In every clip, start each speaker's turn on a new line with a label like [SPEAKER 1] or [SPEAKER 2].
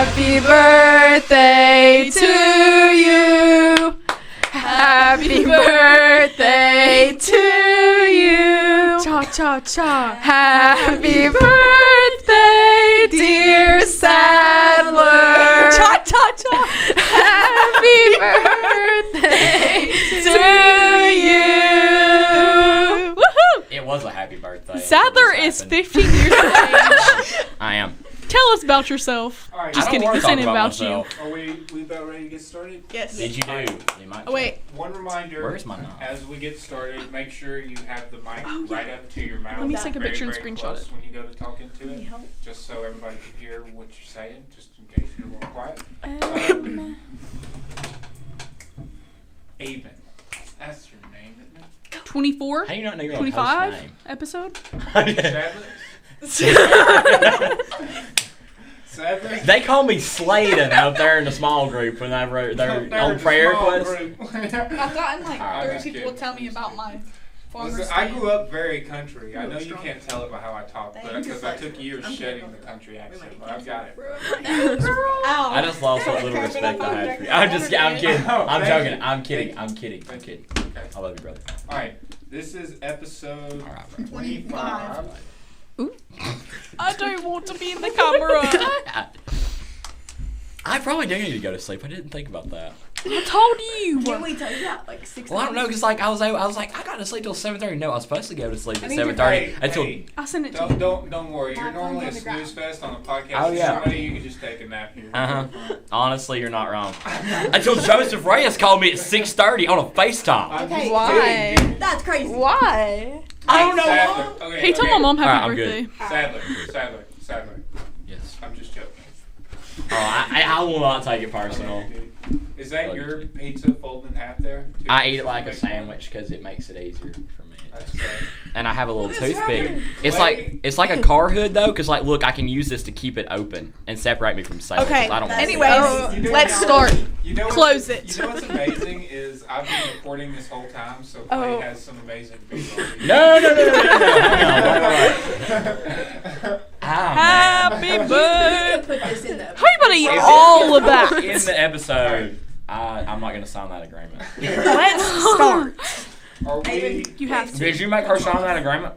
[SPEAKER 1] Happy birthday to you. Happy birthday to you.
[SPEAKER 2] Cha cha cha.
[SPEAKER 1] Happy birthday, dear Sadler.
[SPEAKER 2] Cha cha cha.
[SPEAKER 1] Happy birthday to you.
[SPEAKER 2] Woohoo!
[SPEAKER 3] It was a happy birthday.
[SPEAKER 2] Sadler is 15 years of age.
[SPEAKER 3] I am.
[SPEAKER 2] Tell us about yourself.
[SPEAKER 4] All right.
[SPEAKER 2] Just
[SPEAKER 3] I don't
[SPEAKER 2] kidding.
[SPEAKER 3] wanna
[SPEAKER 2] This ain't
[SPEAKER 3] talk
[SPEAKER 2] about
[SPEAKER 3] myself.
[SPEAKER 4] Are we about ready to get started?
[SPEAKER 2] Yes.
[SPEAKER 3] Did you do? You might.
[SPEAKER 2] Oh, wait.
[SPEAKER 4] One reminder.
[SPEAKER 3] Where's my knob?
[SPEAKER 4] As we get started, make sure you have the mic right up to your mouth.
[SPEAKER 2] Let me take a
[SPEAKER 4] very,
[SPEAKER 2] picture and
[SPEAKER 4] very
[SPEAKER 2] screenshot
[SPEAKER 4] close
[SPEAKER 2] it.
[SPEAKER 4] when you go to talk into it, just so everybody can hear what you're saying, just in case you're a little quiet. Avon. That's your name, isn't it?
[SPEAKER 2] 24?
[SPEAKER 3] How do you not know your own
[SPEAKER 2] 25
[SPEAKER 3] host name?
[SPEAKER 2] episode?
[SPEAKER 4] Sadler? Sadler?
[SPEAKER 3] They call me Sladen out there in the small group when I wrote their on prayer requests.
[SPEAKER 2] I've gotten like
[SPEAKER 4] I'm
[SPEAKER 2] 30
[SPEAKER 4] just
[SPEAKER 2] people
[SPEAKER 4] kidding.
[SPEAKER 2] tell me about my farmer's
[SPEAKER 4] Listen, I
[SPEAKER 2] stand.
[SPEAKER 4] grew up very country. I know you can't tell it by how I talk, but because I took years shedding the country accent, but I've got it.
[SPEAKER 3] I just lost what little respect I had for you. I'm kidding.
[SPEAKER 4] Oh,
[SPEAKER 3] I'm
[SPEAKER 4] thank
[SPEAKER 3] joking.
[SPEAKER 4] you.
[SPEAKER 3] I'm kidding.
[SPEAKER 4] Thank
[SPEAKER 3] I'm kidding. I'm kidding.
[SPEAKER 4] Okay.
[SPEAKER 3] I love you, brother.
[SPEAKER 4] All right. This is episode
[SPEAKER 3] All right, bro.
[SPEAKER 4] 25.
[SPEAKER 2] I don't want to be in the camera.
[SPEAKER 3] I probably do need to go to sleep. I didn't think about that.
[SPEAKER 2] I told you.
[SPEAKER 5] Didn't we tell you that like 6
[SPEAKER 3] Well, I don't know, because like I was like, I got to sleep till 7:30. No, I was supposed to go to sleep at 7:30
[SPEAKER 4] Hey,
[SPEAKER 3] until.
[SPEAKER 4] hey,
[SPEAKER 2] I'll send it to you.
[SPEAKER 4] don't worry. You're
[SPEAKER 5] My
[SPEAKER 4] normally a
[SPEAKER 5] phone's on the ground.
[SPEAKER 4] snooze fest on a podcast.
[SPEAKER 3] Oh, yeah.
[SPEAKER 4] Somebody, you can just take a nap here.
[SPEAKER 3] Honestly, you're not wrong. Until Joseph Reyes called me at 6:30 on a FaceTime.
[SPEAKER 4] I'm
[SPEAKER 5] Okay.
[SPEAKER 4] just
[SPEAKER 1] Why?
[SPEAKER 4] kidding, dude.
[SPEAKER 5] That's crazy.
[SPEAKER 1] Why?
[SPEAKER 3] I don't know
[SPEAKER 4] Sadler.
[SPEAKER 3] why.
[SPEAKER 4] Okay,
[SPEAKER 2] Hey, tell my mom happy
[SPEAKER 3] Alright, I'm
[SPEAKER 2] birthday.
[SPEAKER 4] Sadler.
[SPEAKER 3] Yes.
[SPEAKER 4] I'm just joking.
[SPEAKER 3] Oh, I will not take it personal.
[SPEAKER 4] Okay, dude. Is that your pizza folded in half there? too?
[SPEAKER 3] I eat it like a sandwich because it makes it easier for me.
[SPEAKER 4] That's sad.
[SPEAKER 3] And I have a little
[SPEAKER 5] What is
[SPEAKER 3] toothpick.
[SPEAKER 5] happening?
[SPEAKER 3] It's like a car hood though, because like look, I can use this to keep it open and separate me from Salem.
[SPEAKER 2] Okay,
[SPEAKER 3] 'cause I don't want
[SPEAKER 2] anyways,
[SPEAKER 4] You know
[SPEAKER 2] let's
[SPEAKER 4] what's-
[SPEAKER 2] start.
[SPEAKER 4] You know
[SPEAKER 2] Close
[SPEAKER 4] what's,
[SPEAKER 2] it.
[SPEAKER 4] You know what's amazing is I've been recording this whole time, so Clay has some amazing visuals.
[SPEAKER 3] No. Hang on.
[SPEAKER 2] Happy birthday.
[SPEAKER 5] Put this in the
[SPEAKER 2] How you about to eat all of that?
[SPEAKER 3] In the episode, I'm not gonna sign that agreement.
[SPEAKER 2] Let's start.
[SPEAKER 4] Are we?
[SPEAKER 2] You have to.
[SPEAKER 3] Did you make her sign that agreement?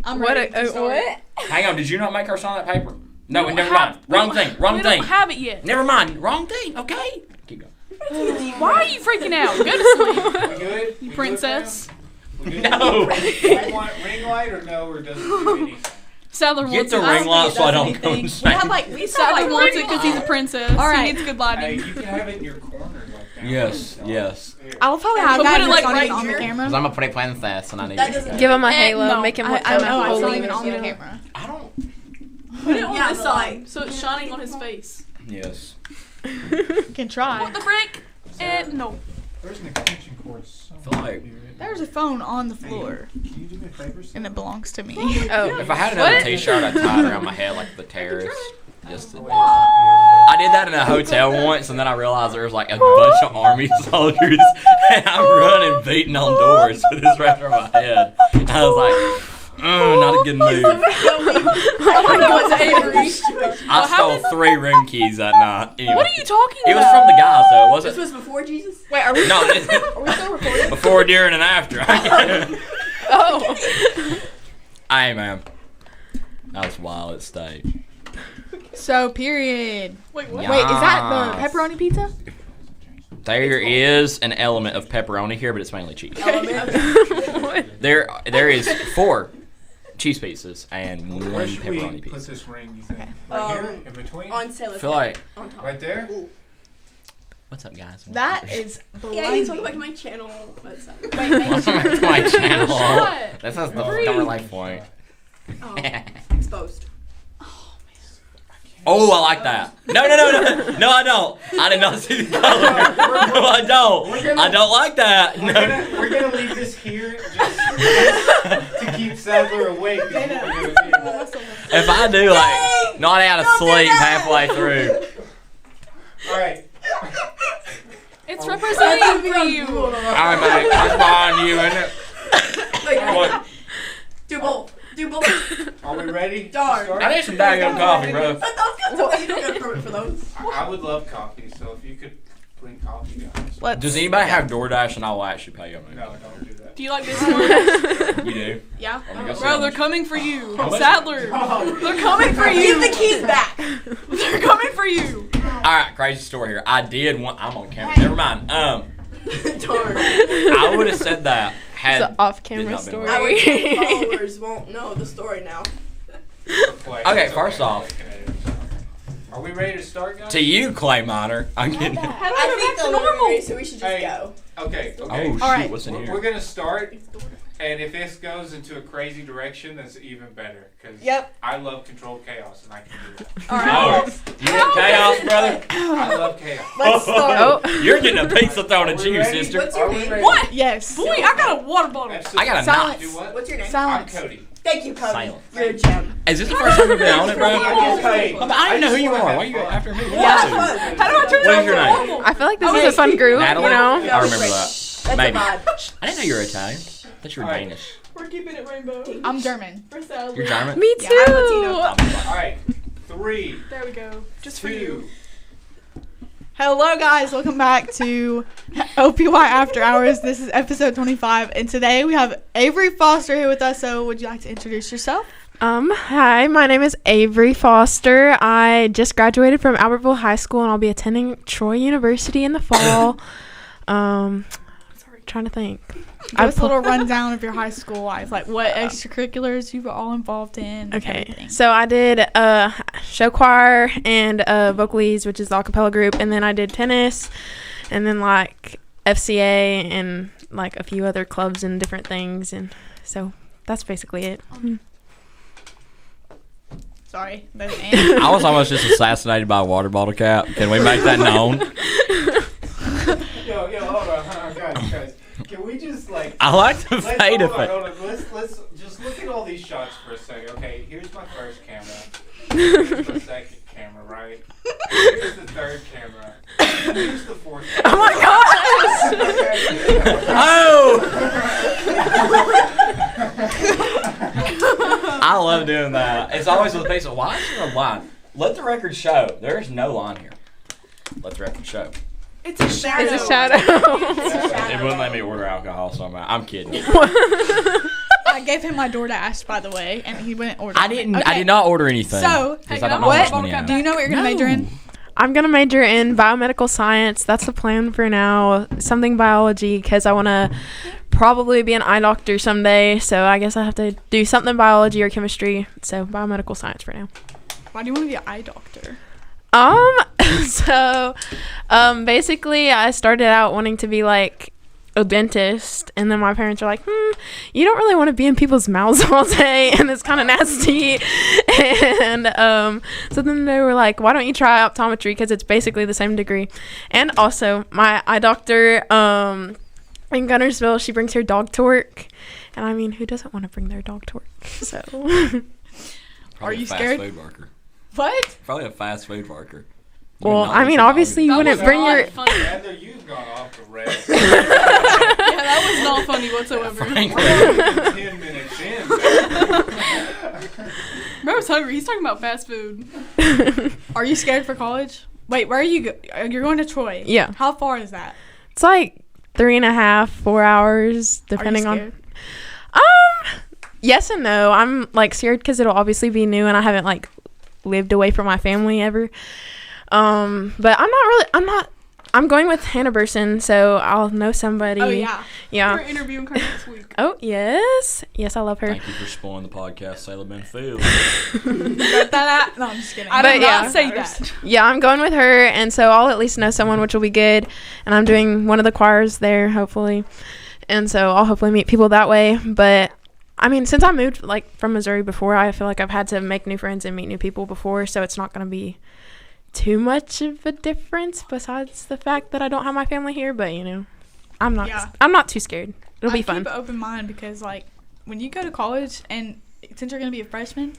[SPEAKER 5] I'm
[SPEAKER 1] What?
[SPEAKER 5] ready to start.
[SPEAKER 1] What?
[SPEAKER 3] Hang on, did you not make her sign that paper? No,
[SPEAKER 2] We
[SPEAKER 3] never
[SPEAKER 2] don't
[SPEAKER 3] mind.
[SPEAKER 2] have-
[SPEAKER 3] Wrong
[SPEAKER 2] we
[SPEAKER 3] thing.
[SPEAKER 2] don't-
[SPEAKER 3] Wrong
[SPEAKER 2] we
[SPEAKER 3] thing.
[SPEAKER 2] don't have it yet.
[SPEAKER 3] Never mind. Wrong thing. Okay. Keep going.
[SPEAKER 2] Why are you freaking out? Go to sleep.
[SPEAKER 4] We good?
[SPEAKER 2] You
[SPEAKER 4] We
[SPEAKER 2] princess.
[SPEAKER 4] Good, fam? We good?
[SPEAKER 3] No.
[SPEAKER 4] Do you want ring light or no, or does it do anything?
[SPEAKER 2] Sadler
[SPEAKER 3] Get
[SPEAKER 2] wants
[SPEAKER 3] the
[SPEAKER 2] it.
[SPEAKER 3] ring light so I don't go
[SPEAKER 5] We
[SPEAKER 3] insane.
[SPEAKER 5] have like
[SPEAKER 2] Sadler wants it because he's a princess.
[SPEAKER 5] All right.
[SPEAKER 2] He needs good
[SPEAKER 4] Hey,
[SPEAKER 2] lighting.
[SPEAKER 4] you can have it in your corner like that.
[SPEAKER 3] Yes. Yes.
[SPEAKER 4] Here.
[SPEAKER 5] I'll probably
[SPEAKER 2] have that
[SPEAKER 5] it
[SPEAKER 2] like
[SPEAKER 5] like
[SPEAKER 2] right
[SPEAKER 5] on the camera.
[SPEAKER 3] Because I'm gonna play playing fast and I need
[SPEAKER 5] That
[SPEAKER 3] to.
[SPEAKER 5] doesn't-
[SPEAKER 1] Give him a halo.
[SPEAKER 2] no,
[SPEAKER 1] Make him look
[SPEAKER 5] I don't know. It's not
[SPEAKER 1] holy.
[SPEAKER 5] even on the camera.
[SPEAKER 3] I don't.
[SPEAKER 2] Put it on
[SPEAKER 5] Yeah,
[SPEAKER 2] this
[SPEAKER 5] the
[SPEAKER 2] side
[SPEAKER 5] light.
[SPEAKER 2] so it's shining on his face.
[SPEAKER 3] Yes.
[SPEAKER 2] Can try. What the frick? No.
[SPEAKER 4] Where's an extension cord?
[SPEAKER 3] Feel like-
[SPEAKER 2] There's a phone on the floor,
[SPEAKER 4] Can you do me a favor?
[SPEAKER 2] and it belongs to me.
[SPEAKER 1] Oh.
[SPEAKER 3] If I had another
[SPEAKER 1] What?
[SPEAKER 3] T-shirt, I'd tie it around my head like the terrorist. Just to, I did that in a hotel once, and then I realized there was like a bunch of army soldiers, and I'm running, beating on doors with this wrapped around my head. And I was like, not a good move. I stole 3 room keys that night. Anyway,
[SPEAKER 2] What are you talking
[SPEAKER 3] it was
[SPEAKER 2] about?
[SPEAKER 3] from the guys, though, was
[SPEAKER 5] This
[SPEAKER 3] it?
[SPEAKER 5] was before Jesus?
[SPEAKER 2] Wait, are we?
[SPEAKER 3] No,
[SPEAKER 5] Are we still recording?
[SPEAKER 3] before, during, and after.
[SPEAKER 1] Oh.
[SPEAKER 3] Hey, man. That was wild at stage.
[SPEAKER 2] So, period. Wait, what?
[SPEAKER 3] Yeah.
[SPEAKER 2] Wait, is that the pepperoni pizza?
[SPEAKER 3] There is an element of pepperoni here, but it's mainly cheese.
[SPEAKER 1] What?
[SPEAKER 3] There is 4 cheese pieces and 1
[SPEAKER 4] Where should we
[SPEAKER 3] pepperoni
[SPEAKER 4] put
[SPEAKER 3] piece.
[SPEAKER 4] this ring, you think? Right here? In between?
[SPEAKER 5] On sale.
[SPEAKER 3] I feel like,
[SPEAKER 5] on top.
[SPEAKER 4] Right there?
[SPEAKER 3] what's up, guys?
[SPEAKER 2] That is
[SPEAKER 5] Yeah, you talk about my channel. What's up?
[SPEAKER 3] Welcome back to my channel.
[SPEAKER 2] Shut.
[SPEAKER 3] This is the Discover Lifepoint.
[SPEAKER 5] Oh, exposed.
[SPEAKER 3] Oh, I like that. No, I don't. I did not see the color. No, I don't. I don't like that. No.
[SPEAKER 4] We're gonna leave this here just to keep Sadler awake. Is what we're gonna do.
[SPEAKER 3] If I do, like, not out of sleep halfway through.
[SPEAKER 4] Alright.
[SPEAKER 2] It's representing for you.
[SPEAKER 3] All right, mate. That's behind you, isn't it?
[SPEAKER 5] Wait,
[SPEAKER 3] What?
[SPEAKER 5] do both. Do bullets.
[SPEAKER 4] Are we ready?
[SPEAKER 5] Darn.
[SPEAKER 4] to
[SPEAKER 3] I
[SPEAKER 4] start?
[SPEAKER 3] need some daggone coffee, bro.
[SPEAKER 5] But those guys, you don't get a permit for those.
[SPEAKER 4] I would love coffee, so if you could bring coffee, guys.
[SPEAKER 2] Let's.
[SPEAKER 3] Does anybody have DoorDash and I will actually pay them?
[SPEAKER 4] No, don't do that.
[SPEAKER 2] Do you like this one?
[SPEAKER 3] You do?
[SPEAKER 2] Yeah.
[SPEAKER 3] Oh my God.
[SPEAKER 2] Bro, they're coming for you.
[SPEAKER 3] How much?
[SPEAKER 2] Sadler. They're coming for you.
[SPEAKER 5] Give the keys back.
[SPEAKER 2] They're coming for you.
[SPEAKER 3] Alright, crazy story here. I did want. I'm on camera. Never mind.
[SPEAKER 5] Darn.
[SPEAKER 3] I would have said that
[SPEAKER 1] It's
[SPEAKER 3] had.
[SPEAKER 1] an off-camera
[SPEAKER 3] did not
[SPEAKER 1] story.
[SPEAKER 3] been
[SPEAKER 5] Our followers won't know the story now.
[SPEAKER 3] Okay, first off.
[SPEAKER 4] Are we ready to start, guys?
[SPEAKER 3] To you, Clay Miner. I'm kidding.
[SPEAKER 2] How do
[SPEAKER 5] I
[SPEAKER 2] I
[SPEAKER 5] think
[SPEAKER 2] go
[SPEAKER 5] they'll
[SPEAKER 2] back to normal?
[SPEAKER 5] agree, so we should just
[SPEAKER 4] Hey.
[SPEAKER 5] go.
[SPEAKER 4] Okay,
[SPEAKER 3] Oh,
[SPEAKER 4] okay.
[SPEAKER 3] shoot.
[SPEAKER 2] Alright.
[SPEAKER 3] What's in
[SPEAKER 4] We're
[SPEAKER 3] here?
[SPEAKER 4] gonna start, and if this goes into a crazy direction, that's even better. Cause
[SPEAKER 2] Yep.
[SPEAKER 4] I love controlled chaos, and I can do it.
[SPEAKER 2] All right.
[SPEAKER 3] Oh, you in chaos, brother?
[SPEAKER 4] I love chaos.
[SPEAKER 5] Let's start.
[SPEAKER 1] Oh.
[SPEAKER 3] You're getting a pizza thrown at
[SPEAKER 4] Are we
[SPEAKER 3] you,
[SPEAKER 4] ready?
[SPEAKER 3] sister.
[SPEAKER 5] What's your
[SPEAKER 4] Are we
[SPEAKER 5] name?
[SPEAKER 4] ready?
[SPEAKER 2] What?
[SPEAKER 6] Yes.
[SPEAKER 2] Boy, I got a water bottle.
[SPEAKER 3] I got a
[SPEAKER 6] Silence.
[SPEAKER 4] Do what?
[SPEAKER 5] What's your name?
[SPEAKER 4] I'm
[SPEAKER 6] Silence.
[SPEAKER 4] Cody.
[SPEAKER 5] Thank you, Cody.
[SPEAKER 3] Silence.
[SPEAKER 5] You're a gem.
[SPEAKER 3] Is this the first time you've been on it, bro?
[SPEAKER 4] Hey,
[SPEAKER 3] But I don't even know who you
[SPEAKER 4] just wanna
[SPEAKER 3] are.
[SPEAKER 4] have
[SPEAKER 3] Why are you
[SPEAKER 4] fun.
[SPEAKER 3] after me? What
[SPEAKER 5] Yeah,
[SPEAKER 3] did I do?
[SPEAKER 5] fun.
[SPEAKER 2] How do I turn
[SPEAKER 3] What is
[SPEAKER 2] down
[SPEAKER 3] your
[SPEAKER 2] for
[SPEAKER 3] name?
[SPEAKER 2] normal?
[SPEAKER 1] I feel like this
[SPEAKER 2] Okay.
[SPEAKER 1] is a fun group,
[SPEAKER 3] Natalie?
[SPEAKER 1] you know?
[SPEAKER 3] I remember that.
[SPEAKER 5] That's
[SPEAKER 3] Maybe.
[SPEAKER 5] a
[SPEAKER 3] I
[SPEAKER 5] vibe.
[SPEAKER 3] didn't know you were Italian. I thought you were
[SPEAKER 4] Alright.
[SPEAKER 3] Danish.
[SPEAKER 2] We're keeping it rainbow.
[SPEAKER 6] I'm German.
[SPEAKER 2] For Sadler.
[SPEAKER 3] You're German?
[SPEAKER 1] Me
[SPEAKER 6] Yeah,
[SPEAKER 1] too.
[SPEAKER 6] I'm Latino.
[SPEAKER 4] All right, 3,
[SPEAKER 2] There we go. Just for
[SPEAKER 4] 2.
[SPEAKER 2] you.
[SPEAKER 6] Hello, guys. Welcome back to OPY After Hours. This is episode 25, and today we have Avery Foster here with us. So, would you like to introduce yourself?
[SPEAKER 1] Hi, my name is Avery Foster. I just graduated from Albertville High School, and I'll be attending Troy University in the fall. Trying to think.
[SPEAKER 6] Give us a little rundown of your high school life, like what extracurriculars you were all involved in. and
[SPEAKER 1] Okay,
[SPEAKER 6] everything.
[SPEAKER 1] so I did show choir and vocalies, which is the a cappella group, and then I did tennis, and then like FCA and like a few other clubs and different things, and so that's basically it.
[SPEAKER 6] Sorry, that's Anne.
[SPEAKER 3] I was almost just assassinated by a water bottle cap. Can we make that known?
[SPEAKER 4] Yo, hold on, guys. Can we just like?
[SPEAKER 3] I like the
[SPEAKER 4] Let's,
[SPEAKER 3] fade
[SPEAKER 4] hold on,
[SPEAKER 3] effect.
[SPEAKER 4] hold on. Let's just look at all these shots for a second. Okay, here's my first camera. Here's my second camera, right? Here's the third camera. And here's the fourth camera.
[SPEAKER 1] Oh my gosh!
[SPEAKER 3] Oh! I love doing that. It's always with a piece of why is there a line? Let the record show. There's no line here. Let the record show.
[SPEAKER 2] It's a shadow.
[SPEAKER 1] It's a shadow.
[SPEAKER 3] It wouldn't let me order alcohol somehow. I'm kidding.
[SPEAKER 6] I gave him my DoorDash, by the way, and he wouldn't order.
[SPEAKER 3] I didn't.
[SPEAKER 6] Okay.
[SPEAKER 3] I did not order anything.
[SPEAKER 6] So,
[SPEAKER 3] 'cause
[SPEAKER 2] hey,
[SPEAKER 3] I don't
[SPEAKER 2] can
[SPEAKER 3] know
[SPEAKER 2] I
[SPEAKER 3] how much
[SPEAKER 2] order
[SPEAKER 3] money I have.
[SPEAKER 6] do you know what you're gonna major in?
[SPEAKER 1] I'm going to major in biomedical science. That's the plan for now. Something biology, because I want to probably be an eye doctor someday. So I guess I have to do something biology or chemistry. So biomedical science for now.
[SPEAKER 6] Why do you want to be an eye doctor?
[SPEAKER 1] So basically I started out wanting to be like a dentist, and then my parents were like, you don't really want to be in people's mouths all day, and it's kind of nasty. And so then they were like, why don't you try optometry, because it's basically the same degree. And also my eye doctor in Gunnersville, she brings her dog to work, and I mean, who doesn't want to bring their dog to work? So
[SPEAKER 3] Probably
[SPEAKER 6] Are you
[SPEAKER 3] a fast
[SPEAKER 6] scared?
[SPEAKER 3] food worker.
[SPEAKER 6] What?
[SPEAKER 3] Probably a fast food worker.
[SPEAKER 1] well, I mean, obviously you
[SPEAKER 2] That
[SPEAKER 1] wouldn't
[SPEAKER 2] was
[SPEAKER 1] bring
[SPEAKER 2] not
[SPEAKER 1] your
[SPEAKER 2] funny.
[SPEAKER 4] Heather, you've gone off the rails.
[SPEAKER 2] Yeah, that was not funny whatsoever.
[SPEAKER 3] Frankly.
[SPEAKER 4] 10 minutes in.
[SPEAKER 2] Bro's hungry. He's talking about fast food.
[SPEAKER 6] Are you scared for college? Wait, where are you? You're going to Troy.
[SPEAKER 1] Yeah.
[SPEAKER 6] How far is that?
[SPEAKER 1] It's like 3.5, 4 hours, depending
[SPEAKER 6] Are
[SPEAKER 1] on.
[SPEAKER 6] you scared?
[SPEAKER 1] Yes and no. I'm like scared because it'll obviously be new, and I haven't like lived away from my family ever. But I'm going with Hannah Burson, so I'll know somebody.
[SPEAKER 6] Oh yeah.
[SPEAKER 2] We're
[SPEAKER 1] Yeah.
[SPEAKER 2] interviewing her next week.
[SPEAKER 1] Oh yes, I love her.
[SPEAKER 3] Thank you for spoiling the podcast, Sailor Ben Field.
[SPEAKER 6] Got that out? No, I'm just kidding.
[SPEAKER 2] I
[SPEAKER 1] But
[SPEAKER 2] did
[SPEAKER 1] yeah.
[SPEAKER 2] not say that.
[SPEAKER 1] Yeah, I'm going with her, and so I'll at least know someone, which will be good. And I'm doing one of the choirs there, hopefully, and so I'll hopefully meet people that way. But I mean, since I moved like from Missouri before, I feel like I've had to make new friends and meet new people before, so it's not going to be too much of a difference besides the fact that I don't have my family here. But you know, I'm not too scared. It'll be fun.
[SPEAKER 6] Keep an open mind because like when you go to college and since you're gonna be a freshman,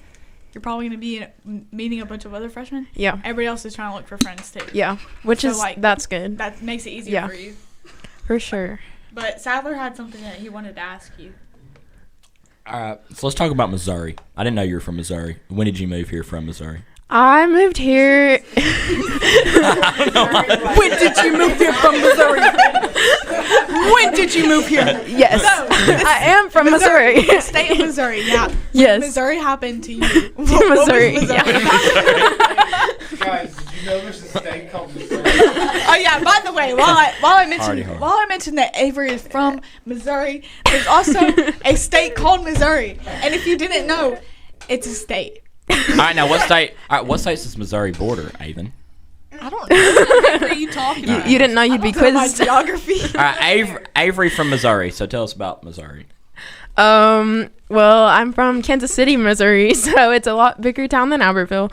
[SPEAKER 6] you're probably gonna be meeting a bunch of other freshmen.
[SPEAKER 1] Yeah,
[SPEAKER 6] Everybody else is trying to look for friends too.
[SPEAKER 1] yeah, which
[SPEAKER 6] So,
[SPEAKER 1] is
[SPEAKER 6] like,
[SPEAKER 1] that's good
[SPEAKER 6] That makes it easier
[SPEAKER 1] Yeah.
[SPEAKER 6] for you.
[SPEAKER 1] for sure.
[SPEAKER 6] But Sadler had something that he wanted to ask you.
[SPEAKER 3] All right, so let's talk about Missouri. I didn't know you were from Missouri. When did you move here from Missouri?
[SPEAKER 1] I moved here.
[SPEAKER 6] When did you move here from Missouri? When did you move here?
[SPEAKER 1] Yes, I am from Missouri.
[SPEAKER 6] State of Missouri, yeah.
[SPEAKER 1] Yes.
[SPEAKER 6] Missouri happened to you.
[SPEAKER 1] Missouri,
[SPEAKER 6] Missouri?
[SPEAKER 4] Guys, did you know there's a state called Missouri?
[SPEAKER 6] Oh yeah. By the way, while I
[SPEAKER 3] Already
[SPEAKER 6] mentioned
[SPEAKER 3] hard.
[SPEAKER 6] that Avery is from Missouri, there's also a state called Missouri, and if you didn't know, it's a state.
[SPEAKER 3] All right, now what state? All right, what states does Missouri border, Avon?
[SPEAKER 6] I don't know.
[SPEAKER 2] What are you talking about?
[SPEAKER 1] You didn't know you'd be
[SPEAKER 6] My
[SPEAKER 1] quizzed.
[SPEAKER 6] geography.
[SPEAKER 3] All right, Avery from Missouri. So tell us about Missouri.
[SPEAKER 1] Well, I'm from Kansas City, Missouri, so it's a lot bigger town than Albertville.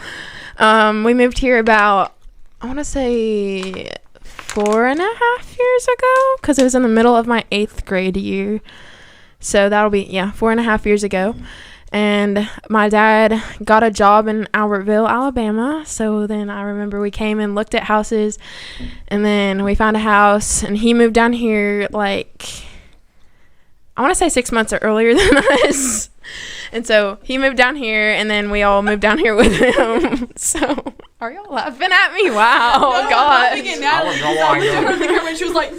[SPEAKER 1] We moved here about, I want to say 4.5 years ago, because it was in the middle of my 8th grade year. So that'll be, 4.5 years ago. And my dad got a job in Albertville, Alabama. So then I remember we came and looked at houses, and then we found a house, and he moved down here like, I want to say 6 months earlier than us. And so he moved down here, and then we all moved down here with him. So are y'all laughing at me? Wow. Oh, God.
[SPEAKER 2] She was like,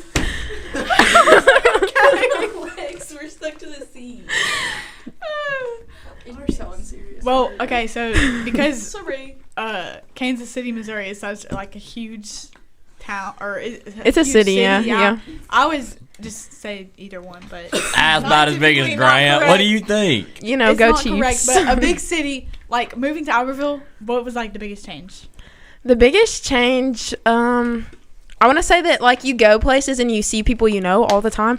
[SPEAKER 5] Legs were stuck to the seat. You're so unserious.
[SPEAKER 6] Well, okay, so because
[SPEAKER 2] sorry.
[SPEAKER 6] Kansas City, Missouri is such like a huge town, or
[SPEAKER 1] It's a
[SPEAKER 6] huge
[SPEAKER 1] city, yeah.
[SPEAKER 6] I always just say either one, but
[SPEAKER 3] That's about as big as
[SPEAKER 6] typically not
[SPEAKER 3] Grant. What
[SPEAKER 6] correct.
[SPEAKER 3] do you think?
[SPEAKER 1] You know,
[SPEAKER 6] it's
[SPEAKER 1] go
[SPEAKER 6] not correct.
[SPEAKER 1] Chiefs.
[SPEAKER 6] But a big city, like moving to Albertville, what was like the biggest change?
[SPEAKER 1] The biggest change, I want to say that, like, you go places and you see people you know all the time.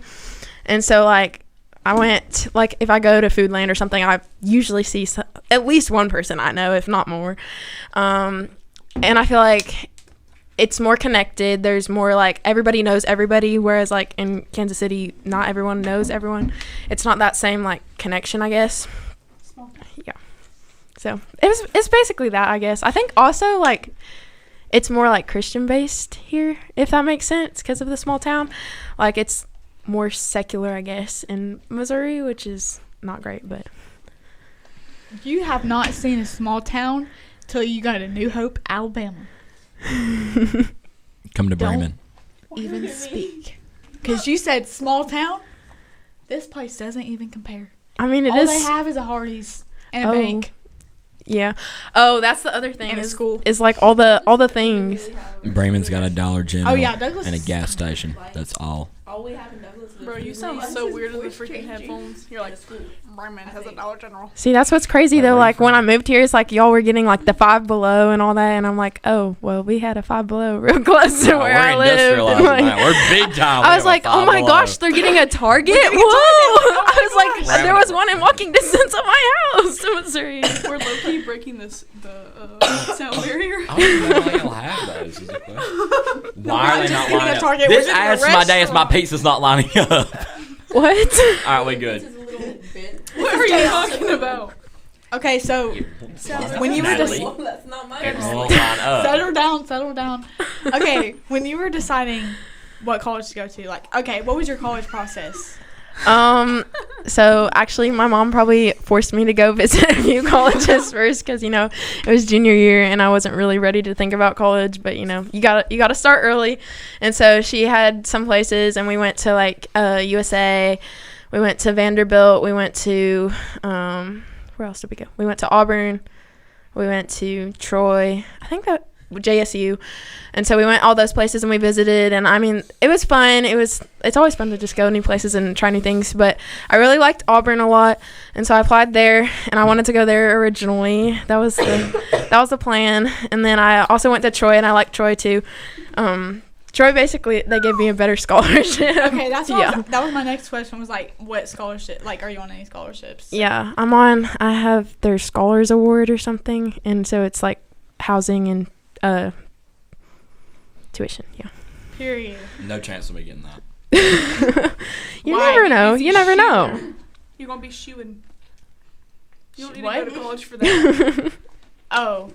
[SPEAKER 1] And so, like, I went, like, if I go to Foodland or something, I usually see at least one person I know, if not more. And I feel like it's more connected. There's more, like, everybody knows everybody, whereas, like, in Kansas City, not everyone knows everyone. It's not that same, like, connection, I guess. Yeah. So, it's basically that, I guess. I think also, like, it's more, like, Christian-based here, if that makes sense, because of the small town. Like, it's more secular, I guess, in Missouri, which is not great, but
[SPEAKER 6] You have not seen a small town till you go to New Hope, Alabama.
[SPEAKER 3] Come to Bremen.
[SPEAKER 6] Even speak. Because you said small town. This place doesn't even compare.
[SPEAKER 1] I mean,
[SPEAKER 6] All they have is a Hardee's and a
[SPEAKER 1] Oh.
[SPEAKER 6] bank
[SPEAKER 1] Yeah. Oh, that's the other thing.
[SPEAKER 6] and a
[SPEAKER 1] is,
[SPEAKER 6] school.
[SPEAKER 1] is like all the things.
[SPEAKER 3] Bremen's got a Dollar General
[SPEAKER 6] Oh, yeah, Douglas
[SPEAKER 3] and a
[SPEAKER 6] is-
[SPEAKER 3] gas station. That's all.
[SPEAKER 5] All we have in Douglas is
[SPEAKER 2] Bro, you sound so weird in the freaking headphones. You're like, Bremen has a Dollar General.
[SPEAKER 1] See, that's what's crazy though. Like when I moved here, it's like y'all were getting like the Five Below and all that, and I'm like, oh, well, we had a Five Below real close to where I
[SPEAKER 3] we're
[SPEAKER 1] lived.
[SPEAKER 3] industrialized
[SPEAKER 1] Like,
[SPEAKER 3] now. We're big time.
[SPEAKER 1] I was like, oh my gosh, they're getting a Target. Whoa! I was like,
[SPEAKER 3] gosh.
[SPEAKER 1] there was one in walking distance of my house in Missouri.
[SPEAKER 2] We're low-key breaking the sound barrier.
[SPEAKER 3] I don't even know why y'all have those. Is the question. Why are they not
[SPEAKER 6] eating a
[SPEAKER 3] lining up?
[SPEAKER 6] Target
[SPEAKER 3] This
[SPEAKER 6] within a
[SPEAKER 3] adds to my day as my
[SPEAKER 6] restaurant.
[SPEAKER 3] pizza's not lining up.
[SPEAKER 1] What?
[SPEAKER 3] All right, we good.
[SPEAKER 5] This is a little bit.
[SPEAKER 2] What are you talking about?
[SPEAKER 6] Okay, so when you were
[SPEAKER 3] Natalie.
[SPEAKER 6] just
[SPEAKER 5] That's not my
[SPEAKER 3] It won't line up.
[SPEAKER 6] settle down. Okay, when you were deciding what college to go to, like, okay, what was your college process?
[SPEAKER 1] So actually my mom probably forced me to go visit a few colleges first because, you know, it was junior year and I wasn't really ready to think about college, but you know, you gotta start early. And so she had some places and we went to like USA, we went to Vanderbilt, we went to where else did we go? We went to Auburn, we went to Troy, I think that JSU. And so we went all those places and we visited, and I mean, it was fun. It's always fun to just go new places and try new things, but I really liked Auburn a lot, and so I applied there, and I wanted to go there originally. That was the plan. And then I also went to Troy, and I liked Troy too. Troy, basically, they gave me a better scholarship.
[SPEAKER 6] Okay, that's what
[SPEAKER 1] yeah.
[SPEAKER 6] that was my next question, was like, what scholarship, like, are you on any scholarships?
[SPEAKER 1] Yeah, I have their Scholars Award or something, and so it's like housing and tuition, yeah.
[SPEAKER 6] Period.
[SPEAKER 3] No chance of me getting that.
[SPEAKER 1] You
[SPEAKER 6] Why?
[SPEAKER 1] never know. You never know.
[SPEAKER 2] You're gonna be shooing. You don't need
[SPEAKER 6] What?
[SPEAKER 2] to go to college for that.
[SPEAKER 6] Oh.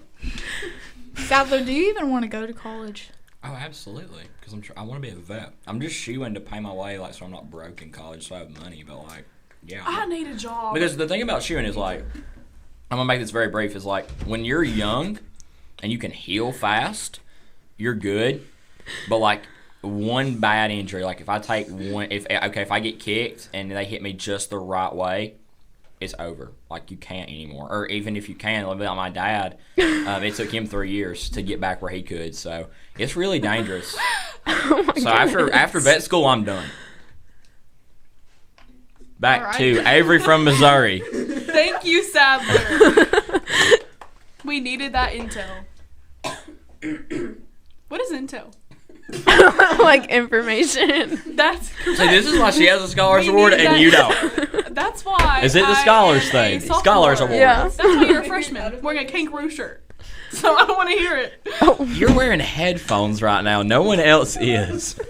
[SPEAKER 6] Sadler, do you even want to go to college?
[SPEAKER 3] Oh, absolutely. Because I want to be a vet. I'm just shooing to pay my way, like, so I'm not broke in college, so I have money. But like, Yeah.
[SPEAKER 2] I need a job.
[SPEAKER 3] Because the thing about shooting is like, I'm gonna make this very brief. Is like when you're young, and you can heal fast, you're good. But like one bad injury, like if I take one, if I get kicked and they hit me just the right way, it's over. Like you can't anymore. Or even if you can, like my dad, it took him 3 years to get back where he could. So it's really dangerous. So after vet school, I'm done. Back to Avery from Missouri.
[SPEAKER 2] Thank you, Sadler. We needed that intel. What is intel?
[SPEAKER 1] Like information.
[SPEAKER 2] That's
[SPEAKER 3] See, this is why she has a Scholars Award and you don't.
[SPEAKER 2] That's why.
[SPEAKER 3] Is it the Scholars thing? Scholars Award.
[SPEAKER 1] Yeah.
[SPEAKER 2] That's why you're a freshman wearing a kangaroo shirt. So I don't want to hear it.
[SPEAKER 3] You're wearing headphones right now. No one else is.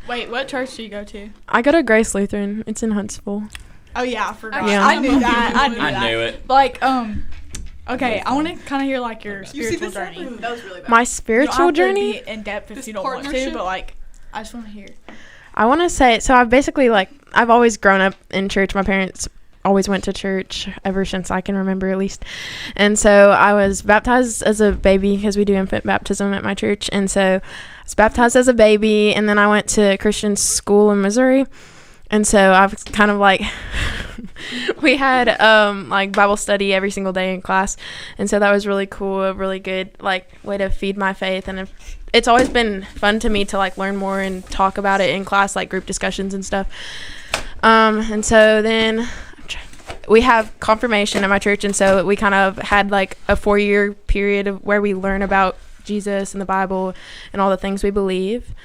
[SPEAKER 6] Wait, what church do you go to?
[SPEAKER 1] I go to Grace Lutheran. It's in Huntsville.
[SPEAKER 6] Oh yeah, I forgot.
[SPEAKER 1] Yeah.
[SPEAKER 6] I knew that.
[SPEAKER 3] I knew it.
[SPEAKER 6] Like, okay, I want to kind of hear like your spiritual journey.
[SPEAKER 5] That was really bad.
[SPEAKER 1] My
[SPEAKER 6] You
[SPEAKER 1] spiritual
[SPEAKER 6] don't have to
[SPEAKER 1] journey.
[SPEAKER 6] be in depth if
[SPEAKER 2] This
[SPEAKER 6] you don't want to,
[SPEAKER 2] partnership?
[SPEAKER 6] but like, I just want to hear.
[SPEAKER 1] I want to say, so I've basically I've always grown up in church. My parents always went to church ever since I can remember, at least. And so I was baptized as a baby because we do infant baptism at my church. And so I was baptized as a baby, and then I went to Christian school in Missouri. And so I've kind of like, we had like Bible study every single day in class. And so that was really cool, a really good like way to feed my faith. And it's always been fun to me to like learn more and talk about it in class, like group discussions and stuff. And so then we have confirmation at my church. And so we kind of had like a 4-year period of where we learn about Jesus and the Bible and all the things we believe.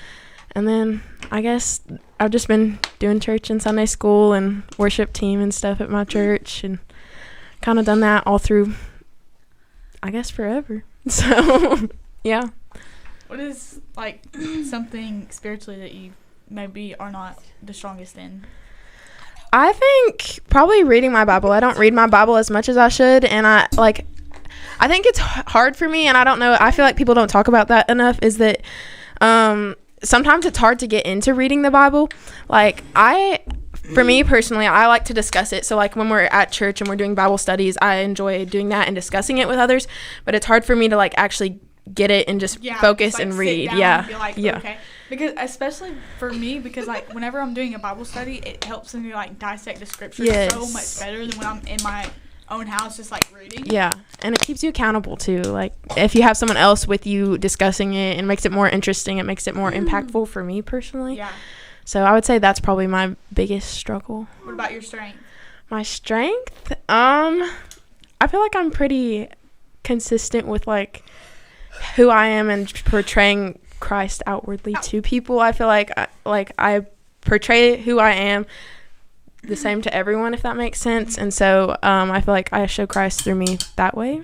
[SPEAKER 1] And then I guess I've just been doing church and Sunday school and worship team and stuff at my church, and kind of done that all through, I guess, forever. So, yeah.
[SPEAKER 6] What is like something spiritually that you maybe are not the strongest in?
[SPEAKER 1] I think probably reading my Bible. I don't read my Bible as much as I should, and I think it's hard for me, and I don't know, I feel like people don't talk about that enough, is that sometimes it's hard to get into reading the Bible. Like for me personally, I like to discuss it. So like when we're at church and we're doing Bible studies, I enjoy doing that and discussing it with others, but it's hard for me to like actually get it and just focus
[SPEAKER 6] just, like,
[SPEAKER 1] and
[SPEAKER 6] sit
[SPEAKER 1] read.
[SPEAKER 6] down
[SPEAKER 1] Yeah.
[SPEAKER 6] and be like,
[SPEAKER 1] Yeah.
[SPEAKER 6] okay. Because especially for me, because like whenever I'm doing a Bible study, it helps me like dissect the scriptures so much better than when I'm in my own house just like reading.
[SPEAKER 1] Yeah, and it keeps you accountable too. Like if you have someone else with you discussing it, it makes it more interesting. It makes it more impactful for me personally.
[SPEAKER 6] Yeah.
[SPEAKER 1] So I would say that's probably my biggest struggle.
[SPEAKER 6] What about your strength?
[SPEAKER 1] My strength? I feel like I'm pretty consistent with like who I am and portraying Christ outwardly to people. I feel like I portray who I am the same to everyone, if that makes sense. And so I feel like I show Christ through me that way.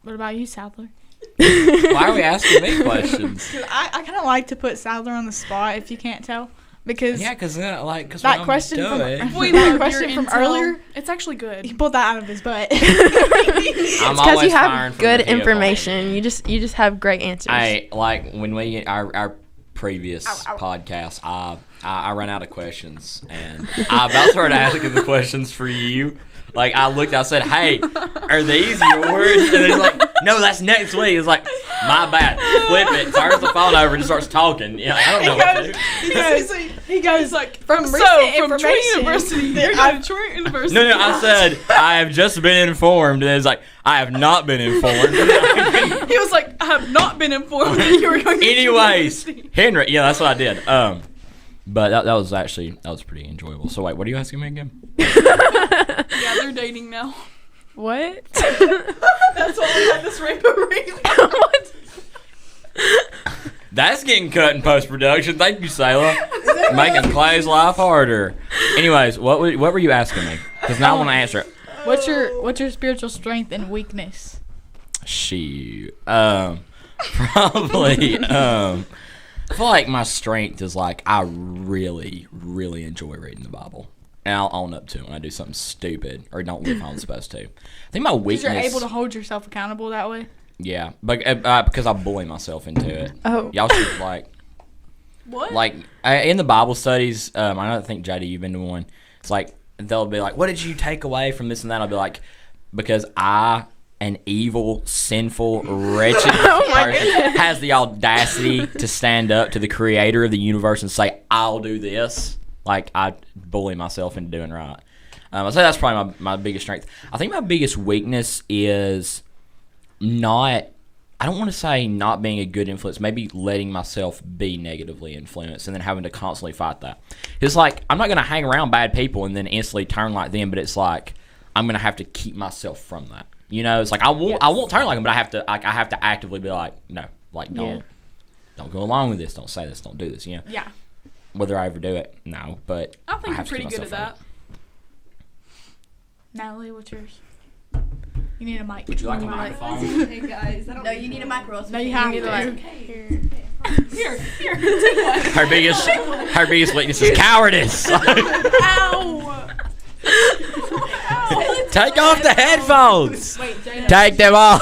[SPEAKER 6] What about you, Sadler?
[SPEAKER 3] Why are we asking me questions?
[SPEAKER 6] I kind of like to put Sadler on the spot, if you can't tell, because
[SPEAKER 3] Yeah, because
[SPEAKER 6] that
[SPEAKER 3] that
[SPEAKER 6] question from
[SPEAKER 2] We
[SPEAKER 6] that
[SPEAKER 2] love
[SPEAKER 6] question
[SPEAKER 2] your
[SPEAKER 6] from
[SPEAKER 2] intel.
[SPEAKER 6] earlier,
[SPEAKER 2] It's actually
[SPEAKER 6] he
[SPEAKER 2] good.
[SPEAKER 6] pulled that out of his butt.
[SPEAKER 3] I'm
[SPEAKER 1] It's because
[SPEAKER 3] always
[SPEAKER 1] you
[SPEAKER 3] firing
[SPEAKER 1] have
[SPEAKER 3] from
[SPEAKER 1] good
[SPEAKER 3] the hip on
[SPEAKER 1] information.
[SPEAKER 3] it.
[SPEAKER 1] You just have great answers.
[SPEAKER 3] Hey, like when we our previous podcast, I ran out of questions, and I about started asking the questions for you. Like I looked, I said, "Hey, are these yours?" And they're like, "No, that's next week." It's like, my bad. Flip it, turns the phone over, and just starts talking. Yeah, I don't know what to do.
[SPEAKER 6] He goes like from
[SPEAKER 2] So,
[SPEAKER 6] recent
[SPEAKER 2] from Troy
[SPEAKER 6] information.
[SPEAKER 2] University, you're going to Troy University.
[SPEAKER 3] No, I said I have just been informed, and it's like I have not been informed.
[SPEAKER 2] He was like, I have not been informed that you were going to
[SPEAKER 3] Anyways,
[SPEAKER 2] Troy University.
[SPEAKER 3] Henry, yeah, that's what I did. But that was pretty enjoyable. So wait, what are you asking me again?
[SPEAKER 2] Yeah, they're dating now.
[SPEAKER 1] what?
[SPEAKER 2] That's why we had this rainbow ring.
[SPEAKER 1] What?
[SPEAKER 3] That's getting cut in post production. Thank you, Sayla. Making Clay's life harder. Anyways, what were you asking me? Because now I want to answer it.
[SPEAKER 6] What's your spiritual strength and weakness?
[SPEAKER 3] Shoot. Probably. I feel like my strength is like I really, really enjoy reading the Bible. And I'll own up to it when I do something stupid or don't live how I'm supposed to. I think my weakness.
[SPEAKER 6] Because you're able to hold yourself accountable that way.
[SPEAKER 3] Yeah, but because I bully myself into it.
[SPEAKER 1] Oh.
[SPEAKER 3] Y'all should like.
[SPEAKER 2] What?
[SPEAKER 3] Like in the Bible studies, I think JD, you've been to one. It's like they'll be like, "What did you take away from this and that?" I'll be like, "Because an evil, sinful, wretched person has the audacity to stand up to the creator of the universe and say, I'll do this." Like, I bully myself into doing right. I'd say that's probably my biggest strength. I think my biggest weakness is I don't want to say not being a good influence, maybe letting myself be negatively influenced and then having to constantly fight that. It's like, I'm not going to hang around bad people and then instantly turn like them, but it's like, I'm going to have to keep myself from that. You know, it's like I won't turn like them, but I have to actively be like, no, like don't go along with this, don't say this, don't do this. You know.
[SPEAKER 6] Yeah.
[SPEAKER 3] Whether I ever do it, no, but
[SPEAKER 2] I think
[SPEAKER 3] have
[SPEAKER 2] you're
[SPEAKER 3] to
[SPEAKER 2] pretty
[SPEAKER 3] keep
[SPEAKER 2] good at
[SPEAKER 3] myself
[SPEAKER 2] that.
[SPEAKER 6] Natalie, what's yours? You need a mic.
[SPEAKER 3] Would you like a microphone?
[SPEAKER 5] Hey guys, no, you need a microphone.
[SPEAKER 6] No, you have to.
[SPEAKER 2] Here.
[SPEAKER 3] Her biggest weakness is cowardice.
[SPEAKER 2] Ow!
[SPEAKER 3] Take off the headphones.
[SPEAKER 5] Wait, Jada.
[SPEAKER 3] Take them off.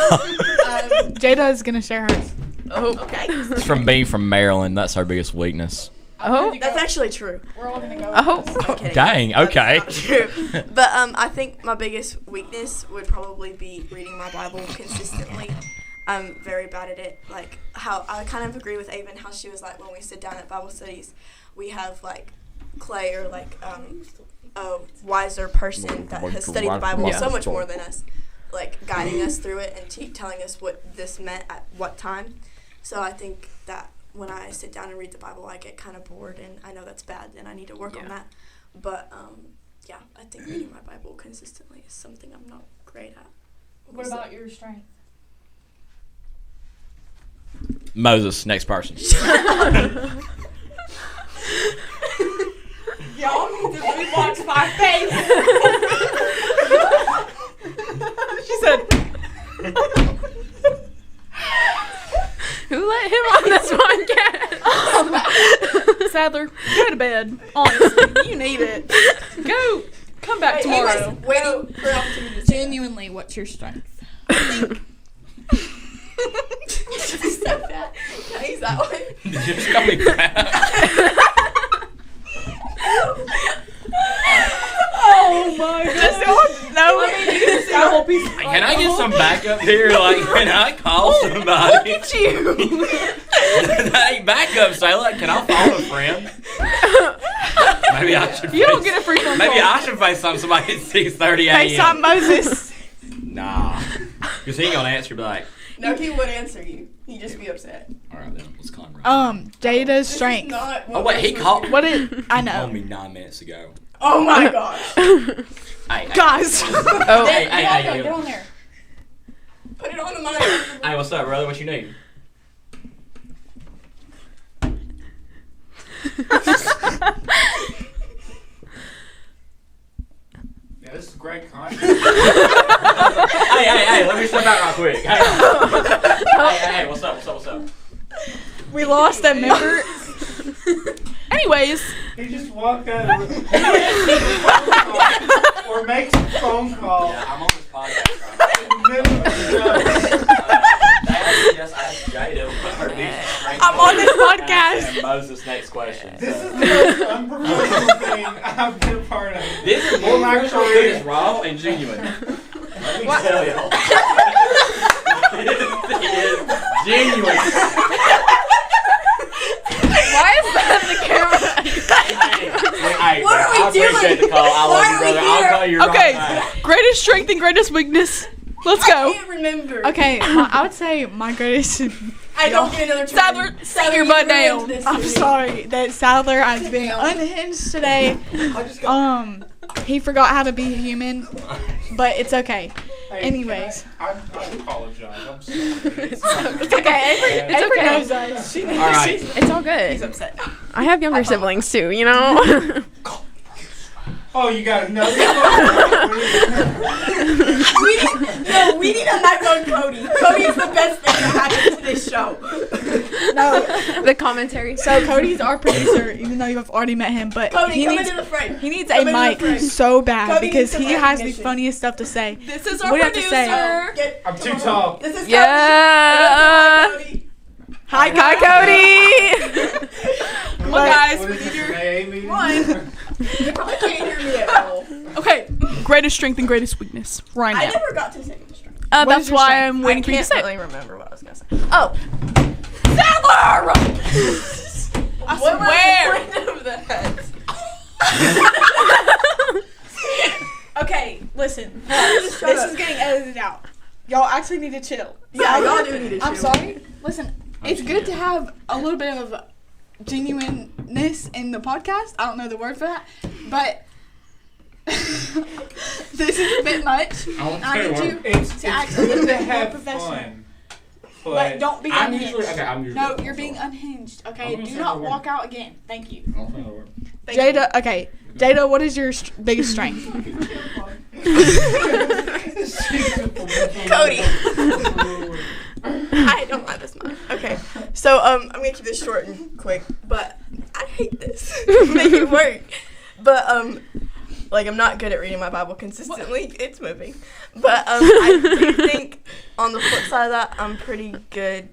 [SPEAKER 6] Jada is gonna share hers.
[SPEAKER 5] Oh, okay.
[SPEAKER 3] It's from being from Maryland. That's her biggest weakness.
[SPEAKER 1] Oh.
[SPEAKER 5] That's actually true.
[SPEAKER 6] We're all gonna go.
[SPEAKER 1] Oh.
[SPEAKER 5] I'm kidding.
[SPEAKER 3] Dang. Okay.
[SPEAKER 5] That's not true. But I think my biggest weakness would probably be reading my Bible consistently. I'm very bad at it. Like how I kind of agree with Avon how she was like when we sit down at Bible studies, we have like Clay or like a wiser person that has studied the Bible so much more than us, like guiding us through it and telling us what this meant at what time. So I think that when I sit down and read the Bible, I get kind of bored, and I know that's bad, and I need to work on that. But I think reading my Bible consistently is something I'm not great at.
[SPEAKER 6] What about your strength?
[SPEAKER 3] Moses, next person.
[SPEAKER 6] Y'all need to rewatch my face. She said.
[SPEAKER 1] Who let him on this podcast?
[SPEAKER 2] Sadler, go to bed. Honestly, you need it. Go. Come back tomorrow.
[SPEAKER 5] Waiting for opportunity.
[SPEAKER 6] Genuinely, what's your strength?
[SPEAKER 5] So bad. Can I use that one?
[SPEAKER 3] Did you just call me crap?
[SPEAKER 2] Oh my god.
[SPEAKER 6] No.
[SPEAKER 3] Can I get some backup here? Like, can I call somebody?
[SPEAKER 2] Look at you.
[SPEAKER 3] That ain't backup, Sailor. Can I phone a friend? Maybe I should.
[SPEAKER 2] You don't get a free phone
[SPEAKER 3] Maybe
[SPEAKER 2] call.
[SPEAKER 3] I should FaceTime somebody at 6:30 a.m.
[SPEAKER 6] FaceTime Moses.
[SPEAKER 3] Nah, because he ain't gonna answer. Be like,
[SPEAKER 5] No, he would answer you. He'd just be upset.
[SPEAKER 3] all right then, let's call him. Right
[SPEAKER 6] Jada's strength.
[SPEAKER 3] Oh wait, he called.
[SPEAKER 6] What did I know?
[SPEAKER 3] me 9 minutes ago.
[SPEAKER 5] Oh my gosh.
[SPEAKER 3] Hey,
[SPEAKER 6] Guys.
[SPEAKER 1] Oh.
[SPEAKER 3] Hey,
[SPEAKER 6] Get on there.
[SPEAKER 5] Put it on the mic.
[SPEAKER 3] Hey, what's up, brother? What you need?
[SPEAKER 4] Yeah, this is great content.
[SPEAKER 3] Hey, let me step out real quick. Hey, what's up?
[SPEAKER 6] We lost a member.
[SPEAKER 2] Anyways,
[SPEAKER 4] He just walked out of the or makes a phone call
[SPEAKER 3] Yeah, I'm on this podcast.
[SPEAKER 4] in the middle of the show.
[SPEAKER 6] I'm on this podcast.
[SPEAKER 3] And Moses, next question.
[SPEAKER 4] This is the most unprofessional thing I've been a part of.
[SPEAKER 3] This is
[SPEAKER 4] Well, my career.
[SPEAKER 3] is raw and genuine. Let me tell y'all. This is genuine.
[SPEAKER 1] Why is that the camera?
[SPEAKER 3] Hey,
[SPEAKER 5] What are we
[SPEAKER 3] I appreciate
[SPEAKER 5] doing?
[SPEAKER 3] the call. I love
[SPEAKER 5] Why
[SPEAKER 3] you,
[SPEAKER 5] are we
[SPEAKER 3] brother. I'll
[SPEAKER 5] here?
[SPEAKER 3] call you
[SPEAKER 2] okay.
[SPEAKER 3] right back.
[SPEAKER 2] Greatest strength and greatest weakness. Let's
[SPEAKER 5] I
[SPEAKER 2] go.
[SPEAKER 5] can't remember.
[SPEAKER 6] Okay, I would say my greatest.
[SPEAKER 5] I don't get another turn.
[SPEAKER 2] Sadler, sit your
[SPEAKER 5] you
[SPEAKER 2] butt
[SPEAKER 5] ruined
[SPEAKER 2] down.
[SPEAKER 5] this
[SPEAKER 6] I'm
[SPEAKER 5] for me.
[SPEAKER 6] sorry that Sadler has been unhinged today. He forgot how to be human, but it's okay.
[SPEAKER 4] Hey,
[SPEAKER 6] Anyways.
[SPEAKER 4] I apologize. I'm sorry.
[SPEAKER 6] It's okay. Avery
[SPEAKER 1] okay.
[SPEAKER 6] knows us.
[SPEAKER 3] All right.
[SPEAKER 1] It's all good.
[SPEAKER 5] He's upset.
[SPEAKER 1] I have younger siblings too, you know?
[SPEAKER 4] Oh, you got another one?
[SPEAKER 5] We need a mic on Cody. Cody's the best thing that happened to this show.
[SPEAKER 6] No.
[SPEAKER 1] The commentary.
[SPEAKER 6] So Cody's our producer, even though you've already met him, but
[SPEAKER 5] Cody,
[SPEAKER 6] he
[SPEAKER 5] come
[SPEAKER 6] needs
[SPEAKER 5] into the frame.
[SPEAKER 6] he needs
[SPEAKER 5] Come
[SPEAKER 6] a
[SPEAKER 5] into the
[SPEAKER 6] mic
[SPEAKER 5] frame.
[SPEAKER 6] so bad
[SPEAKER 5] Cody
[SPEAKER 6] because
[SPEAKER 5] needs
[SPEAKER 6] he
[SPEAKER 5] some
[SPEAKER 6] has the
[SPEAKER 5] recognition.
[SPEAKER 6] funniest stuff to say.
[SPEAKER 2] This is our
[SPEAKER 6] What do you have to
[SPEAKER 2] producer.
[SPEAKER 6] say?
[SPEAKER 4] I'm too tall.
[SPEAKER 5] This is
[SPEAKER 1] Yeah.
[SPEAKER 5] Cody.
[SPEAKER 6] Hi,
[SPEAKER 1] Hi, Cody.
[SPEAKER 2] Come on, guys.
[SPEAKER 4] What
[SPEAKER 2] We
[SPEAKER 4] is
[SPEAKER 2] need
[SPEAKER 4] this,
[SPEAKER 2] your.
[SPEAKER 4] an AA meeting?
[SPEAKER 2] One.
[SPEAKER 5] You probably can't hear me at all.
[SPEAKER 2] Okay. Greatest strength and greatest weakness. Right
[SPEAKER 5] I
[SPEAKER 2] now.
[SPEAKER 5] never got to second strength.
[SPEAKER 6] What
[SPEAKER 2] That's
[SPEAKER 6] is your
[SPEAKER 2] why
[SPEAKER 6] strength?
[SPEAKER 2] I'm
[SPEAKER 5] I
[SPEAKER 2] waiting for you to
[SPEAKER 5] can't
[SPEAKER 2] say.
[SPEAKER 5] really remember what I was gonna say. Oh, I
[SPEAKER 2] swear.
[SPEAKER 5] Of the head.
[SPEAKER 6] Okay, listen. This is getting edited out. Y'all actually need to chill.
[SPEAKER 5] Yeah, y'all do need to
[SPEAKER 6] I'm
[SPEAKER 5] chill.
[SPEAKER 6] sorry. Listen, it's good to have a little bit of genuineness in the podcast. I don't know the word for that, but this is a bit much. I need you
[SPEAKER 4] It's
[SPEAKER 6] to act a
[SPEAKER 4] good
[SPEAKER 6] little
[SPEAKER 4] to
[SPEAKER 6] bit more
[SPEAKER 4] have
[SPEAKER 6] professional.
[SPEAKER 4] fun.
[SPEAKER 6] But don't be
[SPEAKER 7] I'm
[SPEAKER 6] unhinged.
[SPEAKER 7] usually I'm usually.
[SPEAKER 6] No, you're being unhinged. Okay,
[SPEAKER 7] I'm gonna
[SPEAKER 6] do
[SPEAKER 7] say
[SPEAKER 6] not
[SPEAKER 7] the word.
[SPEAKER 6] walk out again. Thank you.
[SPEAKER 7] I'll say the word.
[SPEAKER 6] Jada, okay. Jada, what is your biggest strength?
[SPEAKER 5] Cody. I don't like this much. Okay, so I'm gonna keep this short and quick, but I hate this. Make it work. But like I'm not good at reading my Bible consistently. It's moving. But I do think on the flip side of that, I'm pretty good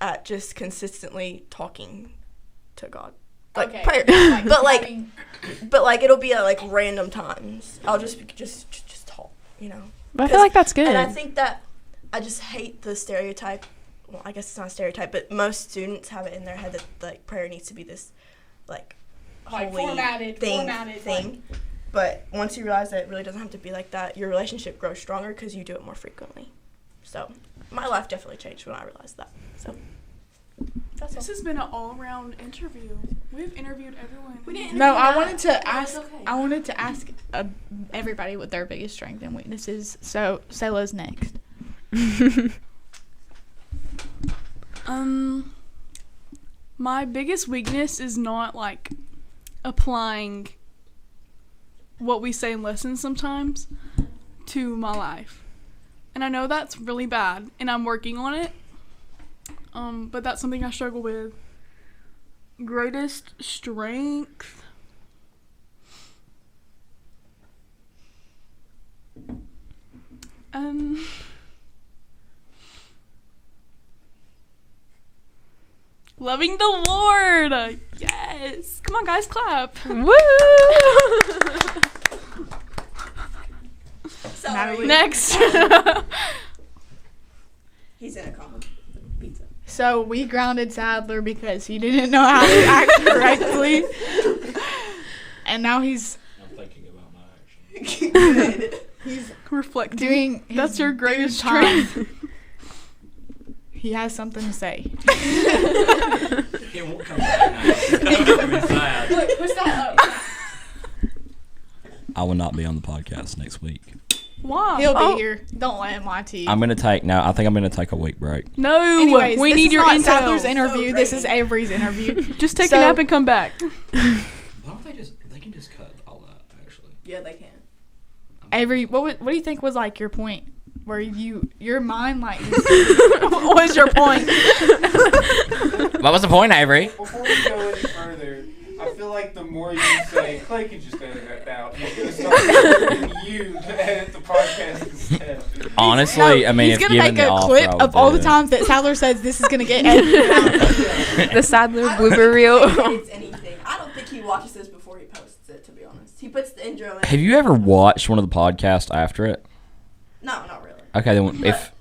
[SPEAKER 5] at just consistently talking to God. Like
[SPEAKER 6] Okay.
[SPEAKER 5] prayer.
[SPEAKER 6] Having-
[SPEAKER 5] But like it'll be at like random times. I'll just talk, you know.
[SPEAKER 1] But I feel like that's good.
[SPEAKER 5] And I think that I just hate the stereotype. Well, I guess it's not a stereotype, but most students have it in their head that like prayer needs to be this like
[SPEAKER 6] Like
[SPEAKER 5] holy
[SPEAKER 6] formatted,
[SPEAKER 5] thing.
[SPEAKER 6] like-
[SPEAKER 5] But once you realize that it really doesn't have to be like that, your relationship grows stronger because you do it more frequently. So my life definitely changed when I realized that. So that's
[SPEAKER 2] This
[SPEAKER 5] all.
[SPEAKER 2] has been an all-around interview. We've interviewed everyone.
[SPEAKER 5] We didn't
[SPEAKER 6] No,
[SPEAKER 5] interview
[SPEAKER 6] I
[SPEAKER 5] that.
[SPEAKER 6] wanted to
[SPEAKER 5] It's
[SPEAKER 6] ask.
[SPEAKER 5] okay.
[SPEAKER 6] I wanted to ask everybody what their biggest strength and weaknesses. So Selah's next.
[SPEAKER 2] My biggest weakness is not like applying what we say in lessons sometimes to my life. And I know that's really bad and I'm working on it. But that's something I struggle with. Greatest strength. Loving the Lord. Yes. Come on, guys, clap.
[SPEAKER 1] Woo!
[SPEAKER 5] Sorry.
[SPEAKER 2] Next.
[SPEAKER 5] He's in a coma. Pizza.
[SPEAKER 6] So we grounded Sadler because he didn't know how to act correctly, and now he's
[SPEAKER 7] I'm thinking about my action.
[SPEAKER 6] he's
[SPEAKER 2] Reflecting.
[SPEAKER 6] doing. his
[SPEAKER 2] That's your greatest
[SPEAKER 6] due time.
[SPEAKER 2] strength.
[SPEAKER 6] He has something to say.
[SPEAKER 3] It won't come back. That'll be sad.
[SPEAKER 6] Look, push that up.
[SPEAKER 3] I will not be on the podcast next week.
[SPEAKER 2] Why?
[SPEAKER 6] He'll be
[SPEAKER 1] Oh.
[SPEAKER 6] here. Don't let him lie to you.
[SPEAKER 3] I think I'm gonna take a week break.
[SPEAKER 2] No.
[SPEAKER 6] Anyways,
[SPEAKER 2] we
[SPEAKER 6] this
[SPEAKER 2] need
[SPEAKER 6] is
[SPEAKER 2] your
[SPEAKER 6] not
[SPEAKER 2] intel.
[SPEAKER 6] Sadler's interview.
[SPEAKER 5] So
[SPEAKER 6] This is Avery's interview.
[SPEAKER 2] Just take
[SPEAKER 6] So-
[SPEAKER 2] a nap and come back.
[SPEAKER 3] Why don't they can just cut all that actually.
[SPEAKER 5] Yeah, they can.
[SPEAKER 6] Avery, what do you think was like your point? Where your mind like
[SPEAKER 2] What was your point?
[SPEAKER 3] What was the point, Avery?
[SPEAKER 4] Before we go any further, I feel like the more you say, Clay can just edit that out. He's gonna start asking you to edit the podcast instead.
[SPEAKER 3] Honestly, I mean,
[SPEAKER 6] he's
[SPEAKER 3] if
[SPEAKER 6] gonna
[SPEAKER 3] given
[SPEAKER 6] make
[SPEAKER 3] the
[SPEAKER 6] a
[SPEAKER 3] offer,
[SPEAKER 6] clip
[SPEAKER 3] I would
[SPEAKER 6] of all
[SPEAKER 3] do
[SPEAKER 6] the
[SPEAKER 3] it.
[SPEAKER 6] times that Sadler says this is gonna get edited out.
[SPEAKER 1] The Sadler
[SPEAKER 5] I
[SPEAKER 1] blooper
[SPEAKER 5] don't
[SPEAKER 1] reel.
[SPEAKER 5] think it's anything. I don't think he watches this before he posts it, to be honest. He puts the intro in.
[SPEAKER 3] Have you ever watched one of the podcasts after it?
[SPEAKER 5] No, not really.
[SPEAKER 3] Okay, then if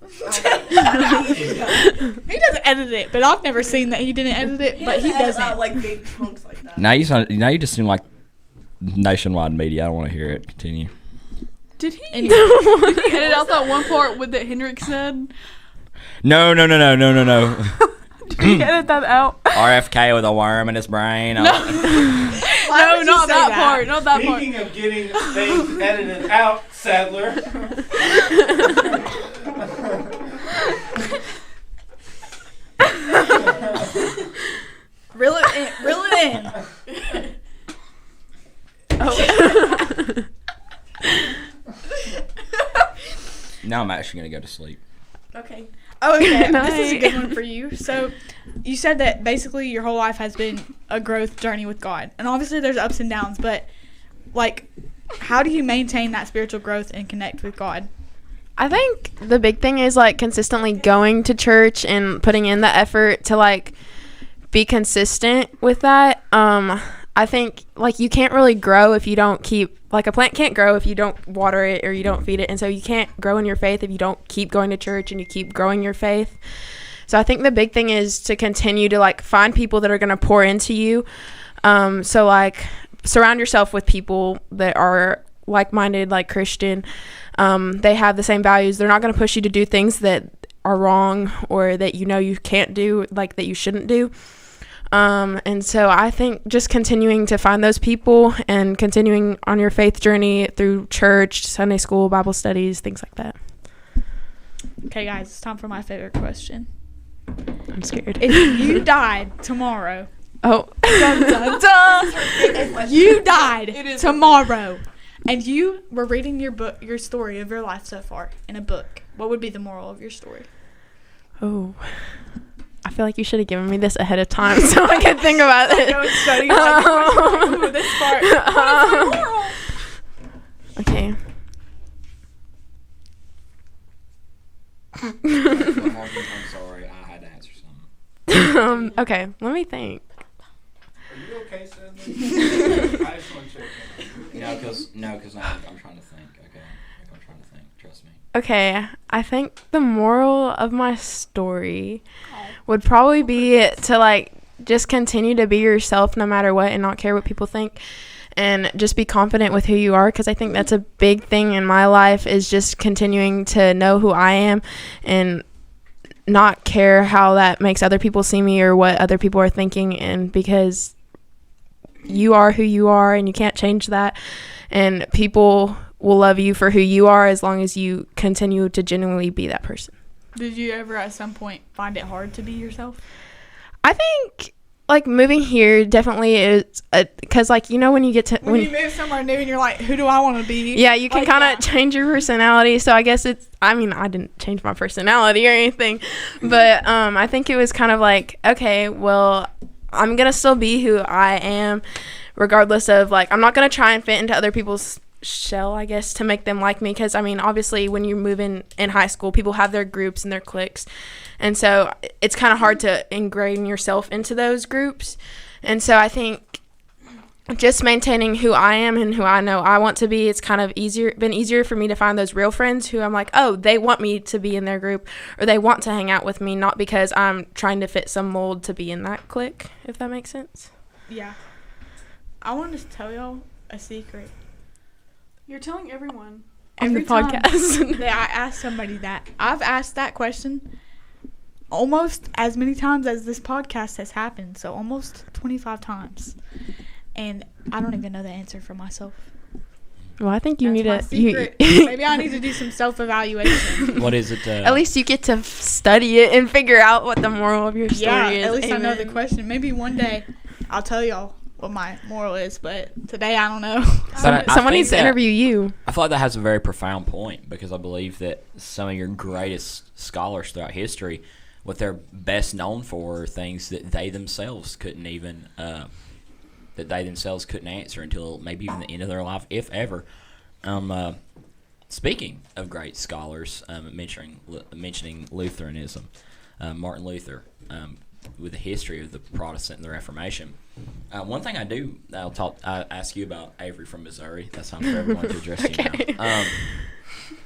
[SPEAKER 6] He doesn't edit it, but I've never seen that he didn't edit it. But he
[SPEAKER 5] edit
[SPEAKER 6] doesn't.
[SPEAKER 5] out, like big chunks like that.
[SPEAKER 3] now you just seem like nationwide media. I don't want to hear it. Continue.
[SPEAKER 2] Did he
[SPEAKER 6] And-
[SPEAKER 2] edit out that one part with that Hendrik said?
[SPEAKER 3] No.
[SPEAKER 2] Did he edit that out?
[SPEAKER 3] RFK with a worm in his brain.
[SPEAKER 6] Why
[SPEAKER 2] No,
[SPEAKER 6] would you
[SPEAKER 2] not
[SPEAKER 6] say
[SPEAKER 2] that part. Not that part.
[SPEAKER 4] Speaking of getting things edited out, Sadler.
[SPEAKER 6] Reel it in.
[SPEAKER 3] Now I'm actually gonna go to sleep.
[SPEAKER 5] Okay.
[SPEAKER 6] Oh, okay.
[SPEAKER 1] Good
[SPEAKER 6] This is a good
[SPEAKER 1] night.
[SPEAKER 6] one for you. So, you said that basically your whole life has been a growth journey with God, and obviously there's ups and downs. But like, how do you maintain that spiritual growth and connect with God?
[SPEAKER 1] I think the big thing is like consistently going to church and putting in the effort to like be consistent with that. I think like you can't really grow if you don't keep, like a plant can't grow if you don't water it or you don't feed it, and so you can't grow in your faith if you don't keep going to church and you keep growing your faith. So I think the big thing is to continue to like find people that are going to pour into you. So like surround yourself with people that are like-minded, like Christian. They have the same values. They're not going to push you to do things that are wrong or that you can't do, like that you shouldn't do. And so I think just continuing to find those people and continuing on your faith journey through church, Sunday school, Bible studies, things like that.
[SPEAKER 6] Okay, guys, it's time for my favorite question.
[SPEAKER 1] I'm scared.
[SPEAKER 6] If you died tomorrow,
[SPEAKER 1] Oh.
[SPEAKER 6] dun, dun, dun, you died tomorrow, and you were reading your story of your life so far in a book, what would be the moral of your story?
[SPEAKER 1] Oh. I feel like you should have given me this ahead of time so I could think about it.
[SPEAKER 6] Go and study, like, ooh, this part. What is the moral?
[SPEAKER 1] Okay.
[SPEAKER 3] I'm sorry, I had to answer something.
[SPEAKER 1] Okay, let me think.
[SPEAKER 4] Are you okay, Sydney? I just want to check in.
[SPEAKER 3] No, because I'm trying to think. Okay, I'm trying to think. Trust me.
[SPEAKER 1] Okay, I think the moral of my story would probably be to like just continue to be yourself no matter what and not care what people think, and just be confident with who you are, because I think that's a big thing in my life, is just continuing to know who I am and not care how that makes other people see me or what other people are thinking, and because you are who you are and you can't change that, and people will love you for who you are as long as you continue to genuinely be that person.
[SPEAKER 6] Did you ever at some point find it hard to be yourself?
[SPEAKER 1] I think like moving here definitely is because like when you get to
[SPEAKER 6] when you move somewhere new and you're like, who do I want to be?
[SPEAKER 1] Yeah, you can kind of change your personality. So I guess I didn't change my personality or anything, but I think it was kind of like, okay, well, I'm gonna still be who I am regardless of like, I'm not gonna try and fit into other people's shell, I guess, to make them like me, because obviously when you move in high school, people have their groups and their cliques, and so it's kind of hard to ingrain yourself into those groups. And so I think just maintaining who I am and who I know I want to be, it's kind of been easier for me to find those real friends who I'm like, oh, they want me to be in their group or they want to hang out with me, not because I'm trying to fit some mold to be in that clique, if that makes sense.
[SPEAKER 6] Yeah. I wanted to tell y'all a secret.
[SPEAKER 2] You're telling everyone.
[SPEAKER 1] On the podcast.
[SPEAKER 6] I asked somebody that. I've asked that question almost as many times as this podcast has happened. So almost 25 times. And I don't even know the answer for myself.
[SPEAKER 1] Well, I think you need
[SPEAKER 6] That's
[SPEAKER 1] to.
[SPEAKER 6] my secret. Maybe I need to do some self-evaluation.
[SPEAKER 3] What is it?
[SPEAKER 1] At least you get to study it and figure out what the moral of your story is.
[SPEAKER 6] At least
[SPEAKER 1] Amen.
[SPEAKER 6] I know the question. Maybe one day I'll tell y'all what my moral is, but today I don't know.
[SPEAKER 1] Someone needs to interview you.
[SPEAKER 3] I feel like that has a very profound point, because I believe that some of your greatest scholars throughout history, what they're best known for are things that they themselves couldn't even answer until maybe even the end of their life, if ever. Speaking of great scholars, mentioning Lutheranism, Martin Luther, with the history of the Protestant and the Reformation. One thing I'll ask you about Avery from Missouri. That's time for everyone to address
[SPEAKER 1] Okay.
[SPEAKER 3] you now.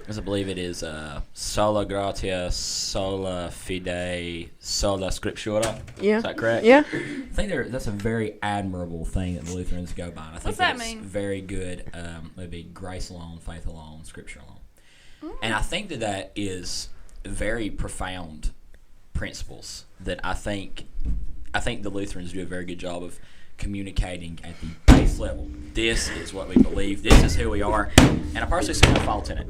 [SPEAKER 3] As I believe it is sola gratia, sola fide, sola scriptura.
[SPEAKER 1] Yeah.
[SPEAKER 3] Is that correct?
[SPEAKER 1] Yeah.
[SPEAKER 3] I think that's a very admirable thing that the Lutherans go by. And I think
[SPEAKER 2] What's that
[SPEAKER 3] that's
[SPEAKER 2] mean?
[SPEAKER 3] very good. Maybe grace alone, faith alone, scripture alone. And I think that is very profound principles that I think the Lutherans do a very good job of communicating at the base level. This is what we believe. This is who we are. And I personally see no fault in it.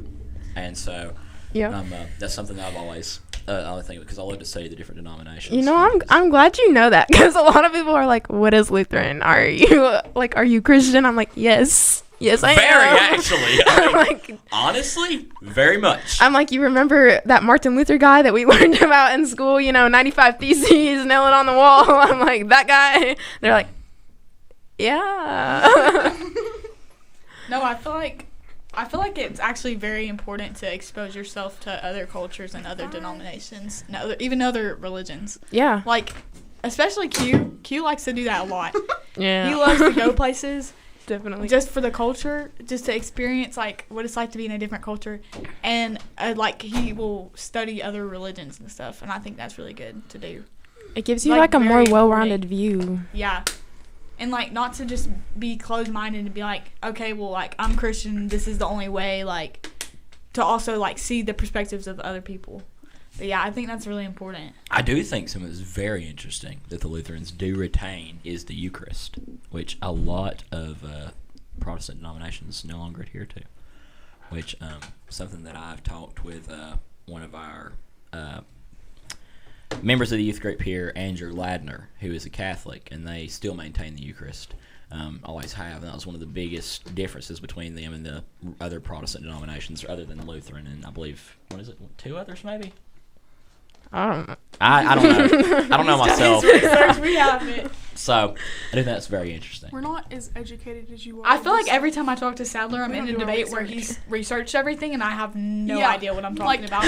[SPEAKER 3] And so
[SPEAKER 1] Yeah.
[SPEAKER 3] that's something that I've always think, because I love to study the different denominations.
[SPEAKER 1] I'm glad you know that, because a lot of people are like, what is Lutheran? Are you Christian? I'm like, yes, I am.
[SPEAKER 3] Very, actually.
[SPEAKER 1] I'm like,
[SPEAKER 3] honestly, very much.
[SPEAKER 1] I'm like, you remember that Martin Luther guy that we learned about in school, 95 Theses, nail it on the wall. I'm like, that guy. They're like, yeah.
[SPEAKER 6] No, I feel like it's actually very important to expose yourself to other cultures and other denominations, and even other religions.
[SPEAKER 1] Yeah.
[SPEAKER 6] Like, especially Q. Q likes to do that a lot.
[SPEAKER 1] Yeah.
[SPEAKER 6] He loves to go places
[SPEAKER 1] Definitely.
[SPEAKER 6] just for the culture, just to experience like what it's like to be in a different culture, and like he will study other religions and stuff, and I think that's really good to do.
[SPEAKER 1] It gives you
[SPEAKER 6] like,
[SPEAKER 1] like a more
[SPEAKER 6] very
[SPEAKER 1] well-rounded view.
[SPEAKER 6] Yeah. And like not to just be closed-minded and be like, okay, well, like I'm Christian, this is the only way, like to also like see the perspectives of other people. But yeah, I think that's really important.
[SPEAKER 3] I do think something that's very interesting that the Lutherans do retain is the Eucharist, which a lot of Protestant denominations no longer adhere to. Which something that I've talked with one of our members of the youth group here, Andrew Ladner, who is a Catholic, and they still maintain the Eucharist. Always have, and that was one of the biggest differences between them and the other Protestant denominations, other than Lutheran, and I believe, what is it, 2 others maybe?
[SPEAKER 1] I don't know.
[SPEAKER 3] I don't know. I don't know myself.
[SPEAKER 6] We have it.
[SPEAKER 3] So I think that's very interesting.
[SPEAKER 2] We're not as educated as you are.
[SPEAKER 6] I feel like every time I talk to Sadler, I'm
[SPEAKER 2] We
[SPEAKER 6] in
[SPEAKER 2] don't
[SPEAKER 6] a
[SPEAKER 2] do our
[SPEAKER 6] debate where
[SPEAKER 2] research.
[SPEAKER 6] he's researched everything, and I have no
[SPEAKER 2] Yeah,
[SPEAKER 6] idea what I'm talking
[SPEAKER 2] like-
[SPEAKER 6] about.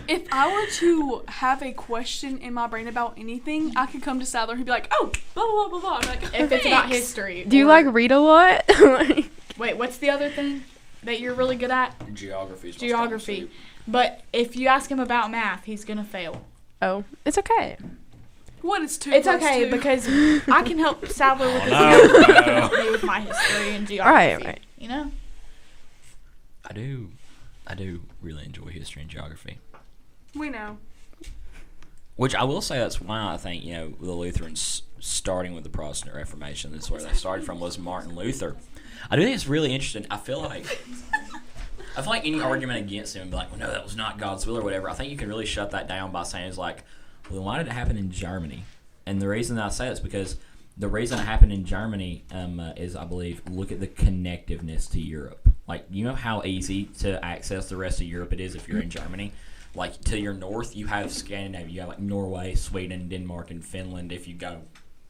[SPEAKER 2] If I were to have a question in my brain about anything, I could come to Sadler. He'd be like, "Oh, blah blah blah blah." I'm like,
[SPEAKER 6] If it's about
[SPEAKER 2] "Thanks."
[SPEAKER 6] history.
[SPEAKER 1] Do you
[SPEAKER 6] or-
[SPEAKER 1] like read a lot? Like,
[SPEAKER 6] Wait, what's the other thing that you're really good at?
[SPEAKER 3] Geography.
[SPEAKER 6] Geography. But if you ask him about math, he's gonna fail.
[SPEAKER 1] oh, it's okay.
[SPEAKER 2] What is 2
[SPEAKER 6] It's
[SPEAKER 2] plus
[SPEAKER 6] okay
[SPEAKER 2] 2?
[SPEAKER 6] because I can help Sadler with his
[SPEAKER 3] no.
[SPEAKER 6] geography. He can help me with my history and geography.
[SPEAKER 1] Right.
[SPEAKER 6] You know?
[SPEAKER 3] I do really enjoy history and geography.
[SPEAKER 2] We know.
[SPEAKER 3] Which I will say that's why I think, the Lutherans starting with the Protestant Reformation, that's where they started from, was Martin Luther. I do think it's really interesting. I feel like any argument against him, like, well, no, that was not God's will or whatever, I think you can really shut that down by saying, it's like, well, then why did it happen in Germany? And the reason that I say it is because the reason it happened in Germany is, I believe, look at the connectiveness to Europe. Like, you know how easy to access the rest of Europe it is if you're in Germany? Like, to your north, you have Scandinavia. You have, like, Norway, Sweden, Denmark, and Finland. If you go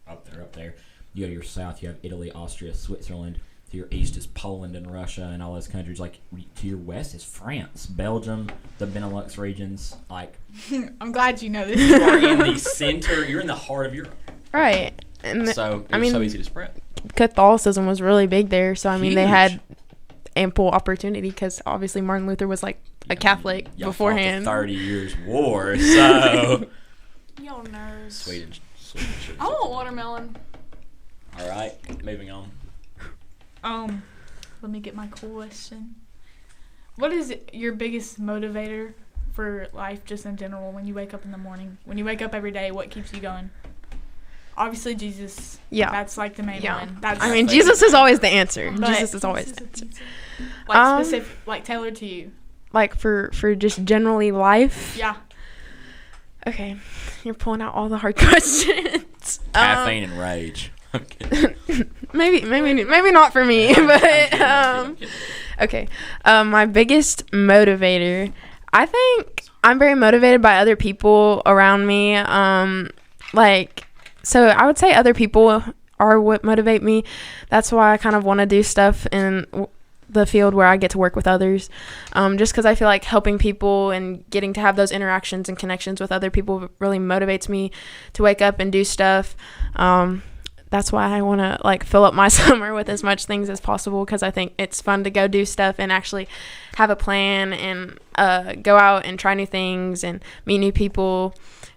[SPEAKER 3] up there. You go to your south, you have Italy, Austria, Switzerland. To your east is Poland and Russia and all those countries. Like, to your west is France, Belgium, the Benelux regions. Like,
[SPEAKER 6] I'm glad you know this.
[SPEAKER 3] you are in the center. You're in the heart of Europe.
[SPEAKER 1] Right. And
[SPEAKER 3] So
[SPEAKER 1] I
[SPEAKER 3] it's
[SPEAKER 1] mean,
[SPEAKER 3] so easy to spread.
[SPEAKER 1] Catholicism was really big there, so I mean they
[SPEAKER 3] Huge.
[SPEAKER 1] had ample opportunity because obviously Martin Luther was like a Catholic
[SPEAKER 3] Y'all
[SPEAKER 1] beforehand.
[SPEAKER 3] fought the 30 Years' War, so
[SPEAKER 2] Y'all nerds.
[SPEAKER 3] Sweden.
[SPEAKER 2] I want watermelon.
[SPEAKER 3] All right, moving on.
[SPEAKER 6] Let me get my question. What is your biggest motivator for life, just in general, when you wake up in the morning? When you wake up every day, what keeps you going? Obviously, Jesus.
[SPEAKER 1] Yeah.
[SPEAKER 6] That's like the main
[SPEAKER 1] Yeah.
[SPEAKER 6] one. That's
[SPEAKER 1] I mean, Jesus is always the answer.
[SPEAKER 6] But-
[SPEAKER 1] Jesus is always the answer.
[SPEAKER 6] like specific, like tailored to you.
[SPEAKER 1] Like for just generally life.
[SPEAKER 6] Yeah.
[SPEAKER 1] Okay, you're pulling out all the hard questions.
[SPEAKER 3] Caffeine and rage. I'm kidding.
[SPEAKER 1] Maybe not for me, but okay. My biggest motivator, I think I'm very motivated by other people around me. So I would say other people are what motivate me. That's why I kind of want to do stuff in the field where I get to work with others, just because I feel like helping people and getting to have those interactions and connections with other people really motivates me to wake up and do stuff. That's why I want to like fill up my summer with as much things as possible, because I think it's fun to go do stuff and actually have a plan and go out and try new things and meet new people,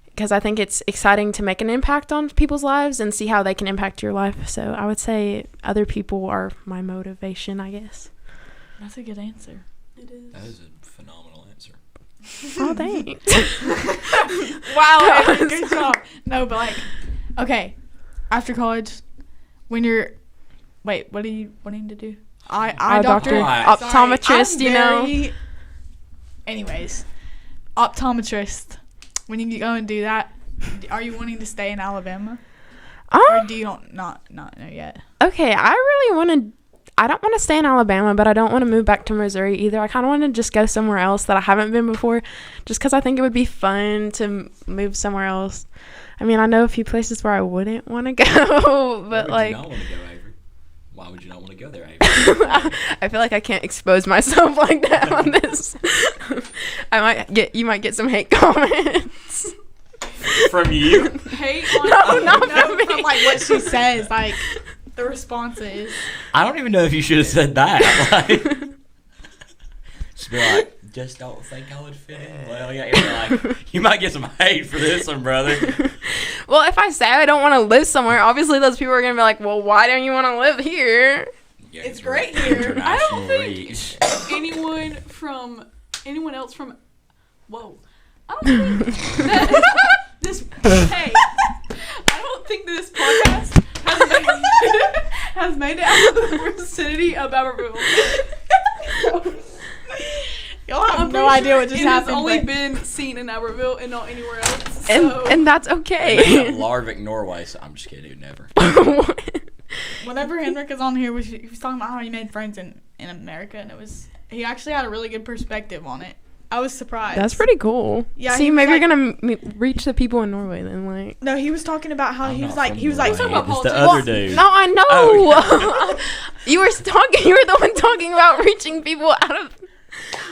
[SPEAKER 1] because I think it's exciting to make an impact on people's lives and see how they can impact your life. So I would say other people are my motivation, I guess.
[SPEAKER 6] That's a good answer.
[SPEAKER 2] It is.
[SPEAKER 3] That is a phenomenal answer.
[SPEAKER 1] Oh, thanks.
[SPEAKER 6] Wow, Avery, good job. No, but like, okay, after college, when you're, wait, what are you wanting to do? Eye doctor,
[SPEAKER 1] optometrist, you know.
[SPEAKER 6] Anyways, optometrist. When you go and do that, are you wanting to stay in Alabama, or do you not know yet?
[SPEAKER 1] Okay, I don't want to stay in Alabama, but I don't want to move back to Missouri either. I kind of want to just go somewhere else that I haven't been before, just because I think it would be fun to move somewhere else. I mean, I know a few places where I wouldn't want to go, but
[SPEAKER 3] Why would
[SPEAKER 1] like,
[SPEAKER 3] you not want to go, Avery? Why would you not want to go there, Avery?
[SPEAKER 1] I feel like I can't expose myself like that on this. You might get some hate comments.
[SPEAKER 3] From you?
[SPEAKER 2] Hate on
[SPEAKER 1] No, not from me.
[SPEAKER 6] From like what she says, like the response is.
[SPEAKER 3] I don't even know if you should have said that. Like, just be like, just don't think I would fit in. Well, yeah, you're like, you might get some hate for this one, brother.
[SPEAKER 1] Well, if I say I don't want to live somewhere, obviously those people are gonna be like, well, why don't you want to live here?
[SPEAKER 3] Yeah,
[SPEAKER 6] It's great here.
[SPEAKER 2] I don't
[SPEAKER 3] international
[SPEAKER 2] think
[SPEAKER 3] reach.
[SPEAKER 2] anyone else from. Whoa. I don't think that this. Hey. I don't think this podcast has made it out of the vicinity of Aberville.
[SPEAKER 6] Y'all have
[SPEAKER 2] I'm
[SPEAKER 6] no
[SPEAKER 2] pretty
[SPEAKER 6] idea
[SPEAKER 2] sure
[SPEAKER 6] what just
[SPEAKER 2] it
[SPEAKER 6] happened.
[SPEAKER 2] has only
[SPEAKER 6] but-
[SPEAKER 2] been seen in Aberville and not anywhere else.
[SPEAKER 1] And
[SPEAKER 2] So.
[SPEAKER 1] and that's
[SPEAKER 3] They
[SPEAKER 1] okay.
[SPEAKER 3] got Larvik, Norway, so I'm just kidding, never.
[SPEAKER 6] Whenever Henrik is on here, he was talking about how he made friends in America, and he actually had a really good perspective on it. I was surprised.
[SPEAKER 1] That's pretty cool.
[SPEAKER 6] Yeah,
[SPEAKER 1] See,
[SPEAKER 6] he was
[SPEAKER 1] maybe
[SPEAKER 6] like-
[SPEAKER 1] you're gonna reach the people in Norway then, like.
[SPEAKER 6] No, he was talking about how
[SPEAKER 3] I'm
[SPEAKER 6] he
[SPEAKER 3] not
[SPEAKER 6] was like
[SPEAKER 3] from
[SPEAKER 6] he was like
[SPEAKER 3] Norway.
[SPEAKER 2] Talking about
[SPEAKER 3] It's the
[SPEAKER 2] politics.
[SPEAKER 3] other dude.
[SPEAKER 1] No, I know.
[SPEAKER 3] Oh.
[SPEAKER 1] You were talking. You were the one talking about reaching people out of.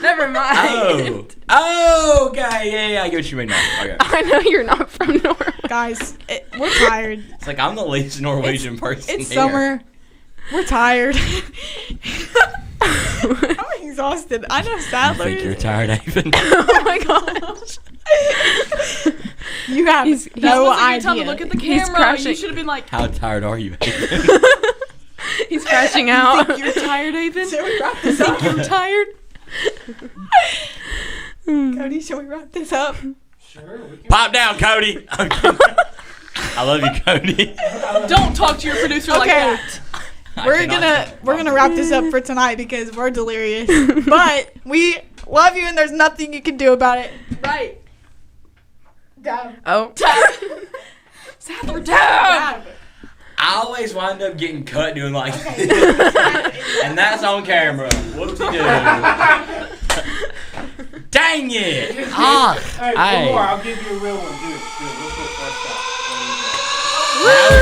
[SPEAKER 1] Never mind.
[SPEAKER 3] Oh, okay, yeah, I get what you mean now. Okay.
[SPEAKER 1] I know you're not from Norway.
[SPEAKER 6] guys, we're tired.
[SPEAKER 3] It's like I'm the least Norwegian person
[SPEAKER 6] It's
[SPEAKER 3] here.
[SPEAKER 6] summer. We're tired. I'm exhausted. I know
[SPEAKER 3] I
[SPEAKER 6] Sadler.
[SPEAKER 3] think you're tired, Avon.
[SPEAKER 1] Oh my gosh.
[SPEAKER 6] You have
[SPEAKER 1] He's-
[SPEAKER 6] no
[SPEAKER 2] Wasn't a good time to
[SPEAKER 6] idea.
[SPEAKER 2] look at the
[SPEAKER 1] He's
[SPEAKER 2] camera.
[SPEAKER 1] crashing.
[SPEAKER 2] You should have been like,
[SPEAKER 3] How tired are you, Avon?
[SPEAKER 1] He's crashing out.
[SPEAKER 2] "You're tired, Avon.
[SPEAKER 6] Shall we wrap this up?
[SPEAKER 2] You're tired."
[SPEAKER 6] Cody, shall we wrap this up?
[SPEAKER 4] Sure, we can.
[SPEAKER 3] Pop down, Cody. I love you, Cody.
[SPEAKER 2] Don't talk to your producer like
[SPEAKER 6] Okay.
[SPEAKER 2] that.
[SPEAKER 6] We're gonna wrap this up for tonight because we're delirious. But we love you and there's nothing you can do about it.
[SPEAKER 2] Right.
[SPEAKER 6] Dab.
[SPEAKER 1] Oh.
[SPEAKER 2] Sadler,
[SPEAKER 6] Dab.
[SPEAKER 3] I always wind up getting cut doing like this. And that's on camera. Whoop-de-doo. Dang it! Ah,
[SPEAKER 4] Hey,
[SPEAKER 3] hey.
[SPEAKER 4] one more. I'll give you a real one. Do it. Real quick. Let's stop. There you go.
[SPEAKER 3] That